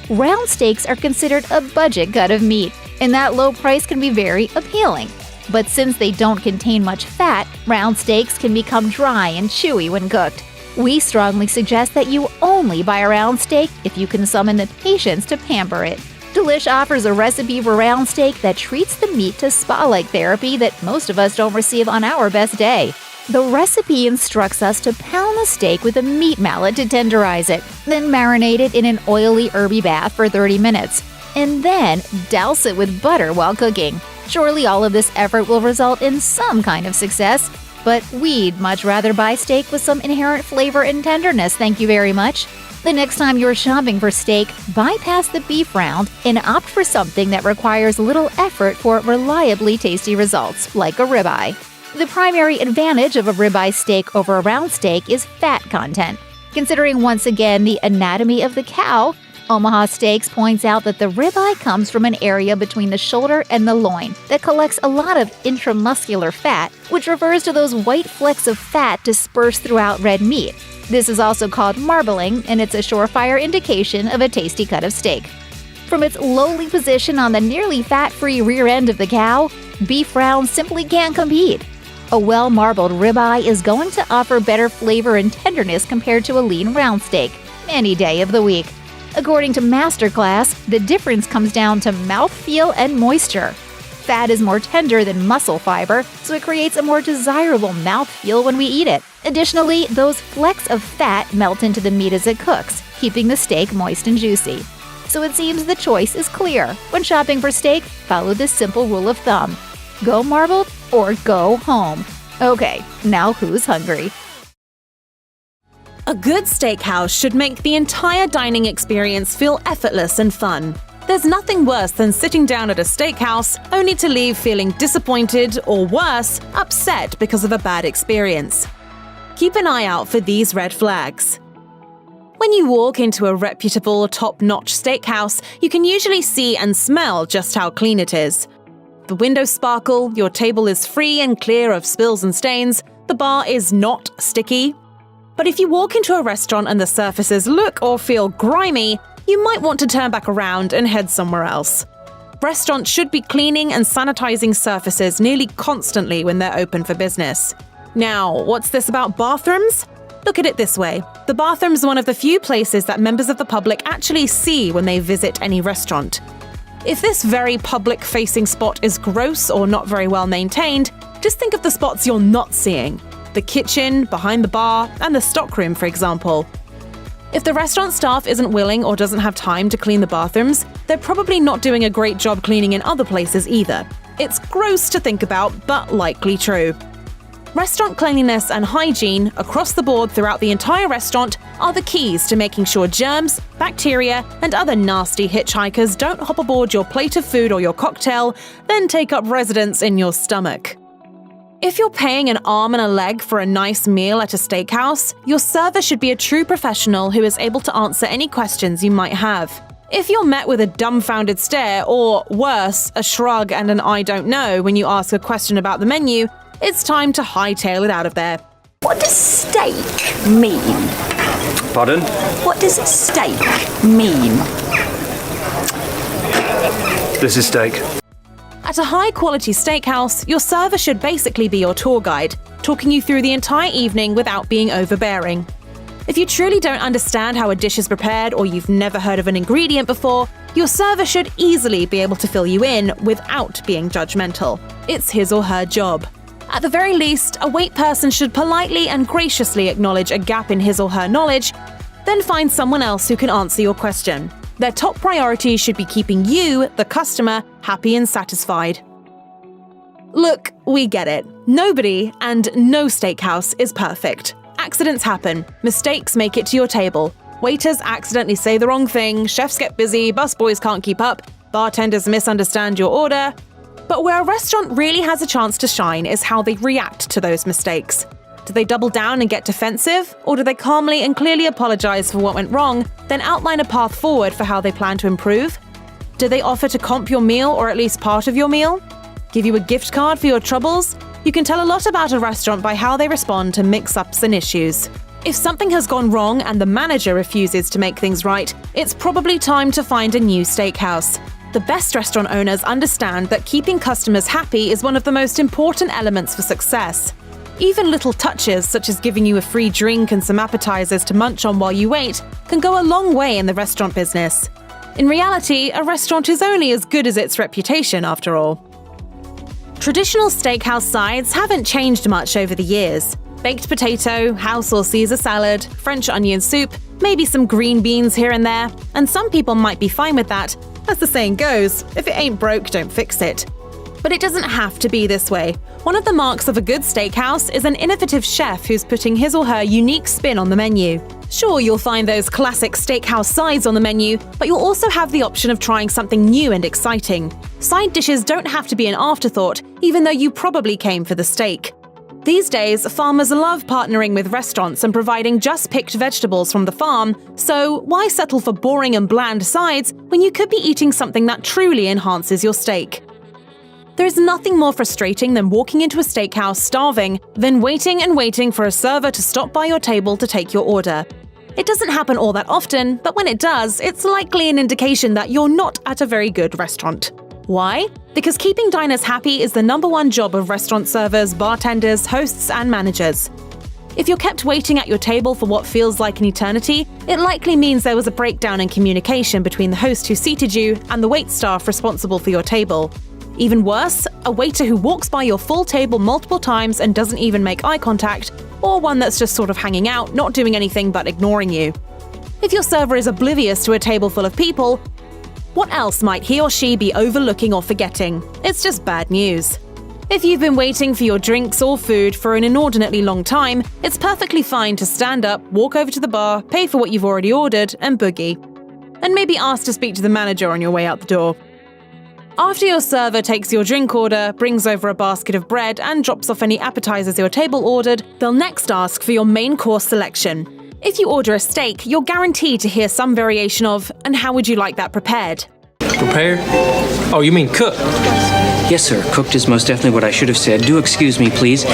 Round steaks are considered a budget cut of meat, and that low price can be very appealing. But since they don't contain much fat, round steaks can become dry and chewy when cooked. We strongly suggest that you only buy a round steak if you can summon the patience to pamper it. Delish offers a recipe for round steak that treats the meat to spa-like therapy that most of us don't receive on our best day. The recipe instructs us to pound the steak with a meat mallet to tenderize it, then marinate it in an oily, herby bath for 30 minutes, and then douse it with butter while cooking. Surely all of this effort will result in some kind of success, but we'd much rather buy steak with some inherent flavor and tenderness, thank you very much. The next time you're shopping for steak, bypass the beef round and opt for something that requires little effort for reliably tasty results, like a ribeye. The primary advantage of a ribeye steak over a round steak is fat content. Considering once again the anatomy of the cow, Omaha Steaks points out that the ribeye comes from an area between the shoulder and the loin that collects a lot of intramuscular fat, which refers to those white flecks of fat dispersed throughout red meat. This is also called marbling, and it's a surefire indication of a tasty cut of steak. From its lowly position on the nearly fat-free rear end of the cow, beef round simply can't compete. A well-marbled ribeye is going to offer better flavor and tenderness compared to a lean round steak, any day of the week. According to Masterclass, the difference comes down to mouthfeel and moisture. Fat is more tender than muscle fiber, so it creates a more desirable mouthfeel when we eat it. Additionally, those flecks of fat melt into the meat as it cooks, keeping the steak moist and juicy. So it seems the choice is clear. When shopping for steak, follow this simple rule of thumb. Go marbled or go home. Okay, now who's hungry? A good steakhouse should make the entire dining experience feel effortless and fun. There's nothing worse than sitting down at a steakhouse only to leave feeling disappointed or worse, upset because of a bad experience. Keep an eye out for these red flags. When you walk into a reputable, top-notch steakhouse, you can usually see and smell just how clean it is. The windows sparkle, your table is free and clear of spills and stains, the bar is not sticky. But if you walk into a restaurant and the surfaces look or feel grimy, you might want to turn back around and head somewhere else. Restaurants should be cleaning and sanitizing surfaces nearly constantly when they're open for business. Now, what's this about bathrooms? Look at it this way. The bathroom is one of the few places that members of the public actually see when they visit any restaurant. If this very public-facing spot is gross or not very well maintained, just think of the spots you're not seeing. the kitchen, behind the bar, and the stockroom, for example. If the restaurant staff isn't willing or doesn't have time to clean the bathrooms, they're probably not doing a great job cleaning in other places either. It's gross to think about, but likely true. Restaurant cleanliness and hygiene across the board throughout the entire restaurant are the keys to making sure germs, bacteria, and other nasty hitchhikers don't hop aboard your plate of food or your cocktail, then take up residence in your stomach. If you're paying an arm and a leg for a nice meal at a steakhouse, your server should be a true professional who is able to answer any questions you might have. If you're met with a dumbfounded stare, or worse, a shrug and an I don't know when you ask a question about the menu, it's time to hightail it out of there. What does steak mean? Pardon? What does steak mean? This is steak. At a high-quality steakhouse, your server should basically be your tour guide, talking you through the entire evening without being overbearing. If you truly don't understand how a dish is prepared or you've never heard of an ingredient before, your server should easily be able to fill you in without being judgmental. It's his or her job. At the very least, a wait person should politely and graciously acknowledge a gap in his or her knowledge, then find someone else who can answer your question. Their top priority should be keeping you, the customer, happy and satisfied. Look, we get it. Nobody and no steakhouse is perfect. Accidents happen. Mistakes make it to your table. Waiters accidentally say the wrong thing, chefs get busy, busboys can't keep up, bartenders misunderstand your order. But where a restaurant really has a chance to shine is how they react to those mistakes. Do they double down and get defensive, or do they calmly and clearly apologize for what went wrong, then outline a path forward for how they plan to improve? Do they offer to comp your meal or at least part of your meal? Give you a gift card for your troubles? You can tell a lot about a restaurant by how they respond to mix-ups and issues. If something has gone wrong and the manager refuses to make things right, it's probably time to find a new steakhouse. The best restaurant owners understand that keeping customers happy is one of the most important elements for success. Even little touches, such as giving you a free drink and some appetizers to munch on while you wait, can go a long way in the restaurant business. In reality, a restaurant is only as good as its reputation, after all. Traditional steakhouse sides haven't changed much over the years. Baked potato, house or Caesar salad, French onion soup, maybe some green beans here and there, and some people might be fine with that. As the saying goes, if it ain't broke, don't fix it. But it doesn't have to be this way. One of the marks of a good steakhouse is an innovative chef who's putting his or her unique spin on the menu. Sure, you'll find those classic steakhouse sides on the menu, but you'll also have the option of trying something new and exciting. Side dishes don't have to be an afterthought, even though you probably came for the steak. These days, farmers love partnering with restaurants and providing just-picked vegetables from the farm, so why settle for boring and bland sides when you could be eating something that truly enhances your steak? There is nothing more frustrating than walking into a steakhouse starving, then waiting and waiting for a server to stop by your table to take your order. It doesn't happen all that often, but when it does, it's likely an indication that you're not at a very good restaurant. Why? Because keeping diners happy is the #1 job of restaurant servers, bartenders, hosts, and managers. If you're kept waiting at your table for what feels like an eternity, it likely means there was a breakdown in communication between the host who seated you and the waitstaff responsible for your table. Even worse, a waiter who walks by your full table multiple times and doesn't even make eye contact, or one that's just sort of hanging out, not doing anything but ignoring you. If your server is oblivious to a table full of people, what else might he or she be overlooking or forgetting? It's just bad news. If you've been waiting for your drinks or food for an inordinately long time, it's perfectly fine to stand up, walk over to the bar, pay for what you've already ordered, and boogie. And maybe ask to speak to the manager on your way out the door. After your server takes your drink order, brings over a basket of bread, and drops off any appetizers your table ordered, they'll next ask for your main course selection. If you order a steak, you're guaranteed to hear some variation of, "And how would you like that prepared?" Prepared? Oh, you mean cooked? Yes, sir. Cooked is most definitely what I should have said. Do excuse me, please.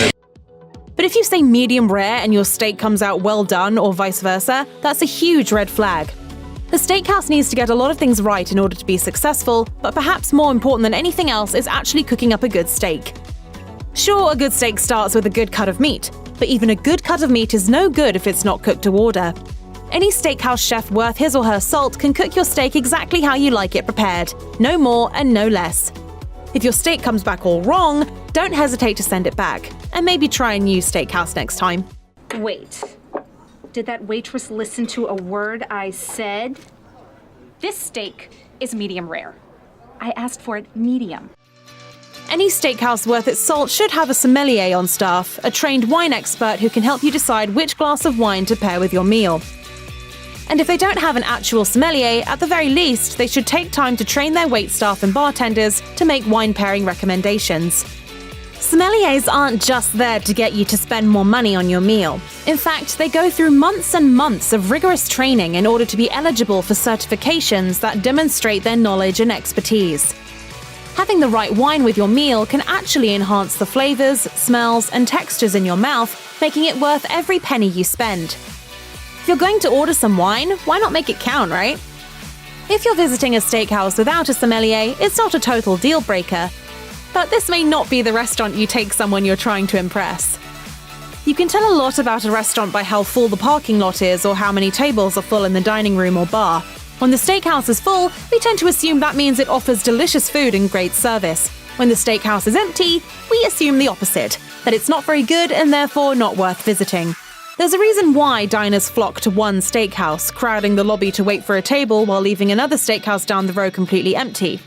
But if you say medium rare and your steak comes out well done or vice versa, that's a huge red flag. The steakhouse needs to get a lot of things right in order to be successful, but perhaps more important than anything else is actually cooking up a good steak. Sure, a good steak starts with a good cut of meat, but even a good cut of meat is no good if it's not cooked to order. Any steakhouse chef worth his or her salt can cook your steak exactly how you like it prepared, no more and no less. If your steak comes back all wrong, don't hesitate to send it back, and maybe try a new steakhouse next time. Wait, did that waitress listen to a word I said? This steak is medium rare. I asked for it medium. Any steakhouse worth its salt should have a sommelier on staff, a trained wine expert who can help you decide which glass of wine to pair with your meal. And if they don't have an actual sommelier, at the very least, they should take time to train their waitstaff and bartenders to make wine pairing recommendations. Sommeliers aren't just there to get you to spend more money on your meal. In fact, they go through months and months of rigorous training in order to be eligible for certifications that demonstrate their knowledge and expertise. Having the right wine with your meal can actually enhance the flavors, smells, and textures in your mouth, making it worth every penny you spend. If you're going to order some wine, why not make it count, right? If you're visiting a steakhouse without a sommelier, it's not a total deal breaker. But this may not be the restaurant you take someone you're trying to impress. You can tell a lot about a restaurant by how full the parking lot is or how many tables are full in the dining room or bar. When the steakhouse is full, we tend to assume that means it offers delicious food and great service. When the steakhouse is empty, we assume the opposite, that it's not very good and therefore not worth visiting. There's a reason why diners flock to one steakhouse, crowding the lobby to wait for a table while leaving another steakhouse down the road completely empty.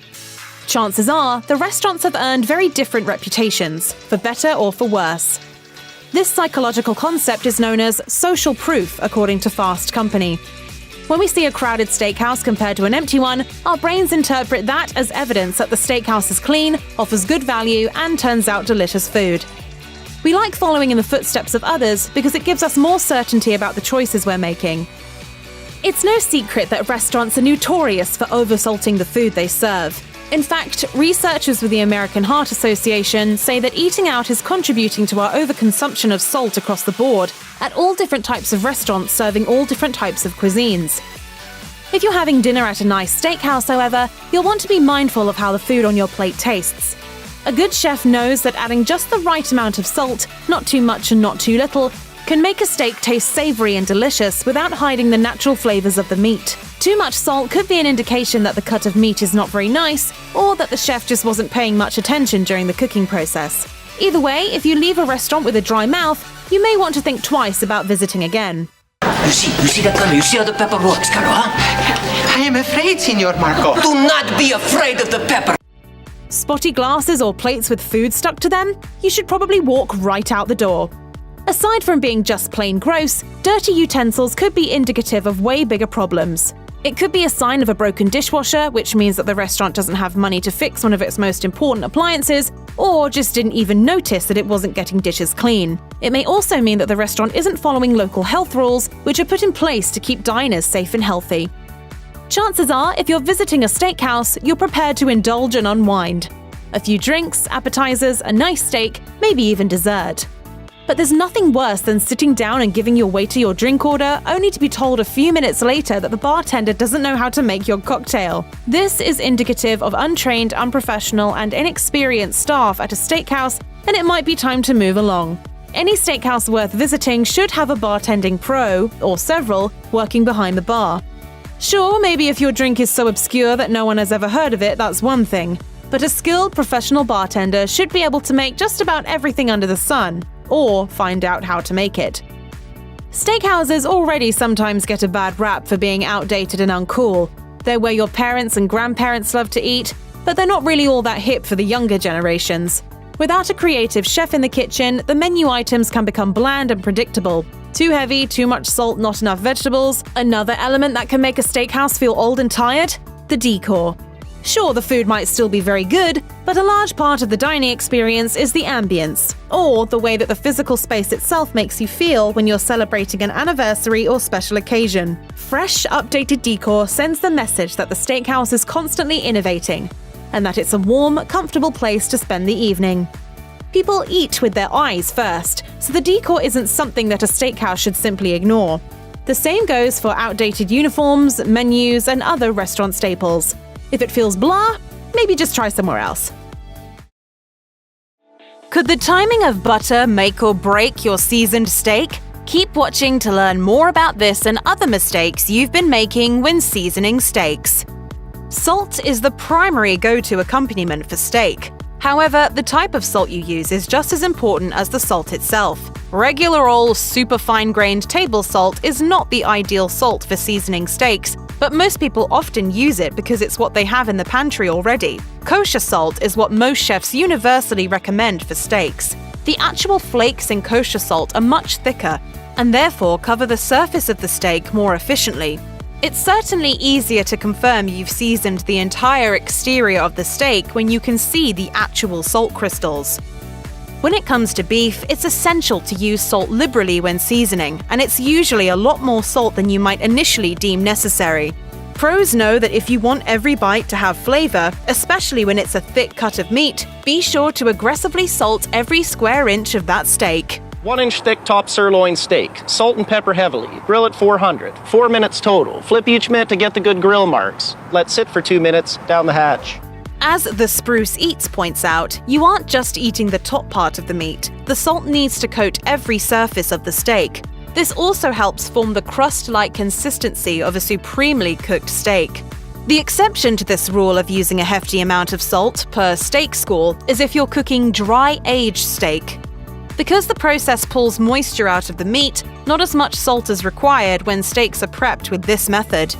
Chances are, the restaurants have earned very different reputations, for better or for worse. This psychological concept is known as social proof, according to Fast Company. When we see a crowded steakhouse compared to an empty one, our brains interpret that as evidence that the steakhouse is clean, offers good value, and turns out delicious food. We like following in the footsteps of others because it gives us more certainty about the choices we're making. It's no secret that restaurants are notorious for oversalting the food they serve. In fact, researchers with the American Heart Association say that eating out is contributing to our overconsumption of salt across the board, at all different types of restaurants serving all different types of cuisines. If you're having dinner at a nice steakhouse, however, you'll want to be mindful of how the food on your plate tastes. A good chef knows that adding just the right amount of salt, not too much and not too little, can make a steak taste savory and delicious without hiding the natural flavors of the meat. Too much salt could be an indication that the cut of meat is not very nice, or that the chef just wasn't paying much attention during the cooking process. Either way, if you leave a restaurant with a dry mouth, you may want to think twice about visiting again. You see that color? You see how the pepper works, Carlo, huh? I am afraid, Signor Marco. Do not be afraid of the pepper. Spotty glasses or plates with food stuck to them? You should probably walk right out the door. Aside from being just plain gross, dirty utensils could be indicative of way bigger problems. It could be a sign of a broken dishwasher, which means that the restaurant doesn't have money to fix one of its most important appliances, or just didn't even notice that it wasn't getting dishes clean. It may also mean that the restaurant isn't following local health rules, which are put in place to keep diners safe and healthy. Chances are, if you're visiting a steakhouse, you're prepared to indulge and unwind. A few drinks, appetizers, a nice steak, maybe even dessert. But there's nothing worse than sitting down and giving your waiter your drink order, only to be told a few minutes later that the bartender doesn't know how to make your cocktail. This is indicative of untrained, unprofessional, and inexperienced staff at a steakhouse, and it might be time to move along. Any steakhouse worth visiting should have a bartending pro, or several, working behind the bar. Sure, maybe if your drink is so obscure that no one has ever heard of it, that's one thing. But a skilled professional bartender should be able to make just about everything under the sun, or find out how to make it. Steakhouses already sometimes get a bad rap for being outdated and uncool. They're where your parents and grandparents love to eat, but they're not really all that hip for the younger generations. Without a creative chef in the kitchen, the menu items can become bland and predictable. Too heavy, too much salt, not enough vegetables. Another element that can make a steakhouse feel old and tired? The decor. Sure, the food might still be very good, but a large part of the dining experience is the ambience, or the way that the physical space itself makes you feel when you're celebrating an anniversary or special occasion. Fresh, updated decor sends the message that the steakhouse is constantly innovating, and that it's a warm, comfortable place to spend the evening. People eat with their eyes first, so the decor isn't something that a steakhouse should simply ignore. The same goes for outdated uniforms, menus, and other restaurant staples. If it feels blah, maybe just try somewhere else. Could the timing of butter make or break your seasoned steak? Keep watching to learn more about this and other mistakes you've been making when seasoning steaks. Salt is the primary go-to accompaniment for steak. However, the type of salt you use is just as important as the salt itself. Regular old super fine-grained table salt is not the ideal salt for seasoning steaks, but most people often use it because it's what they have in the pantry already. Kosher salt is what most chefs universally recommend for steaks. The actual flakes in kosher salt are much thicker, and therefore cover the surface of the steak more efficiently. It's certainly easier to confirm you've seasoned the entire exterior of the steak when you can see the actual salt crystals. When it comes to beef, it's essential to use salt liberally when seasoning, and it's usually a lot more salt than you might initially deem necessary. Pros know that if you want every bite to have flavor, especially when it's a thick cut of meat, be sure to aggressively salt every square inch of that steak. 1-inch thick top sirloin steak. Salt and pepper heavily. Grill at 400. 4 minutes total. Flip each mitt to get the good grill marks. Let sit for 2 minutes. Down the hatch. As the Spruce Eats points out, you aren't just eating the top part of the meat. The salt needs to coat every surface of the steak. This also helps form the crust-like consistency of a supremely cooked steak. The exception to this rule of using a hefty amount of salt per steak score is if you're cooking dry-aged steak. Because the process pulls moisture out of the meat, not as much salt is required when steaks are prepped with this method.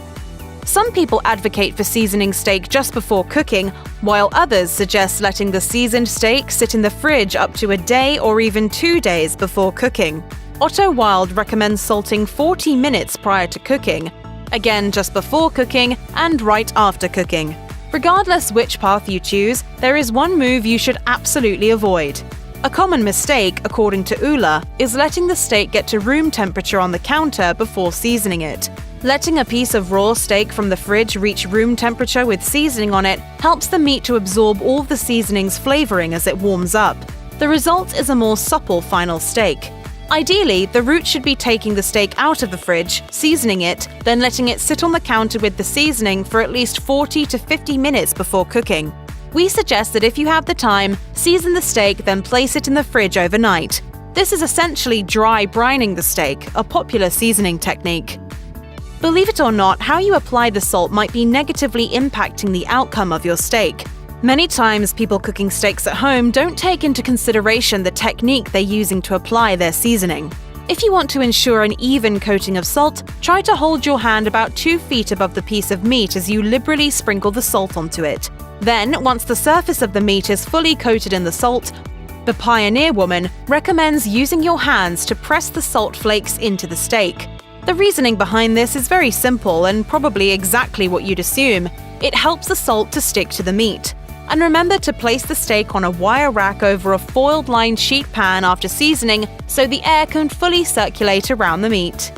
Some people advocate for seasoning steak just before cooking, while others suggest letting the seasoned steak sit in the fridge up to a day or even 2 days before cooking. Otto Wild recommends salting 40 minutes prior to cooking, again just before cooking and right after cooking. Regardless which path you choose, there is one move you should absolutely avoid. A common mistake, according to Ula, is letting the steak get to room temperature on the counter before seasoning it. Letting a piece of raw steak from the fridge reach room temperature with seasoning on it helps the meat to absorb all the seasoning's flavoring as it warms up. The result is a more supple final steak. Ideally, the route should be taking the steak out of the fridge, seasoning it, then letting it sit on the counter with the seasoning for at least 40 to 50 minutes before cooking. We suggest that if you have the time, season the steak, then place it in the fridge overnight. This is essentially dry brining the steak, a popular seasoning technique. Believe it or not, how you apply the salt might be negatively impacting the outcome of your steak. Many times, people cooking steaks at home don't take into consideration the technique they're using to apply their seasoning. If you want to ensure an even coating of salt, try to hold your hand about 2 feet above the piece of meat as you liberally sprinkle the salt onto it. Then, once the surface of the meat is fully coated in the salt, the Pioneer Woman recommends using your hands to press the salt flakes into the steak. The reasoning behind this is very simple and probably exactly what you'd assume. It helps the salt to stick to the meat. And remember to place the steak on a wire rack over a foiled-lined sheet pan after seasoning so the air can fully circulate around the meat.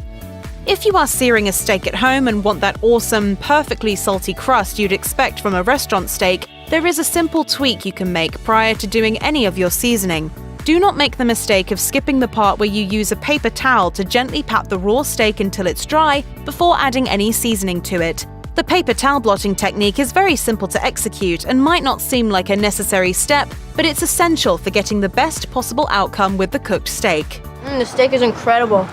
If you are searing a steak at home and want that awesome, perfectly salty crust you'd expect from a restaurant steak, there is a simple tweak you can make prior to doing any of your seasoning. Do not make the mistake of skipping the part where you use a paper towel to gently pat the raw steak until it's dry before adding any seasoning to it. The paper towel blotting technique is very simple to execute and might not seem like a necessary step, but it's essential for getting the best possible outcome with the cooked steak. The steak is incredible.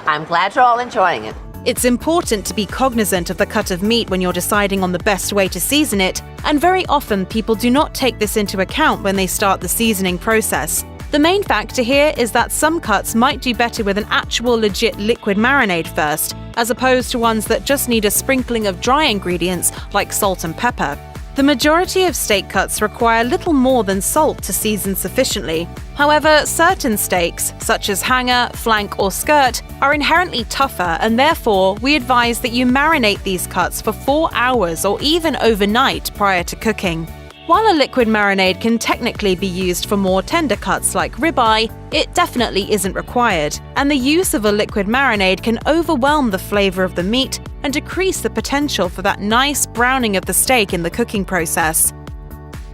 I'm glad you're all enjoying it. It's important to be cognizant of the cut of meat when you're deciding on the best way to season it, and very often people do not take this into account when they start the seasoning process. The main factor here is that some cuts might do better with an actual legit liquid marinade first, as opposed to ones that just need a sprinkling of dry ingredients like salt and pepper. The majority of steak cuts require little more than salt to season sufficiently. However, certain steaks, such as hanger, flank, or skirt, are inherently tougher, and therefore we advise that you marinate these cuts for 4 hours or even overnight prior to cooking. While a liquid marinade can technically be used for more tender cuts like ribeye, it definitely isn't required, and the use of a liquid marinade can overwhelm the flavor of the meat and decrease the potential for that nice browning of the steak in the cooking process.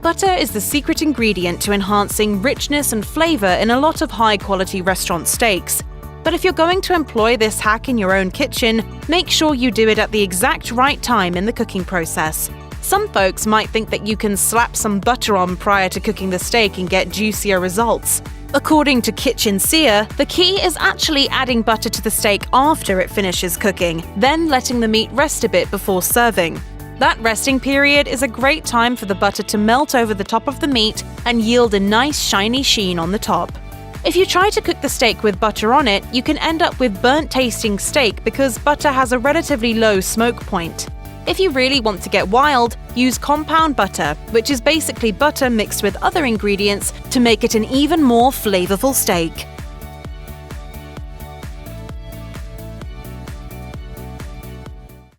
Butter is the secret ingredient to enhancing richness and flavor in a lot of high-quality restaurant steaks. But if you're going to employ this hack in your own kitchen, make sure you do it at the exact right time in the cooking process. Some folks might think that you can slap some butter on prior to cooking the steak and get juicier results. According to Kitchen Seer, the key is actually adding butter to the steak after it finishes cooking, then letting the meat rest a bit before serving. That resting period is a great time for the butter to melt over the top of the meat and yield a nice shiny sheen on the top. If you try to cook the steak with butter on it, you can end up with burnt-tasting steak because butter has a relatively low smoke point. If you really want to get wild, use compound butter, which is basically butter mixed with other ingredients to make it an even more flavorful steak.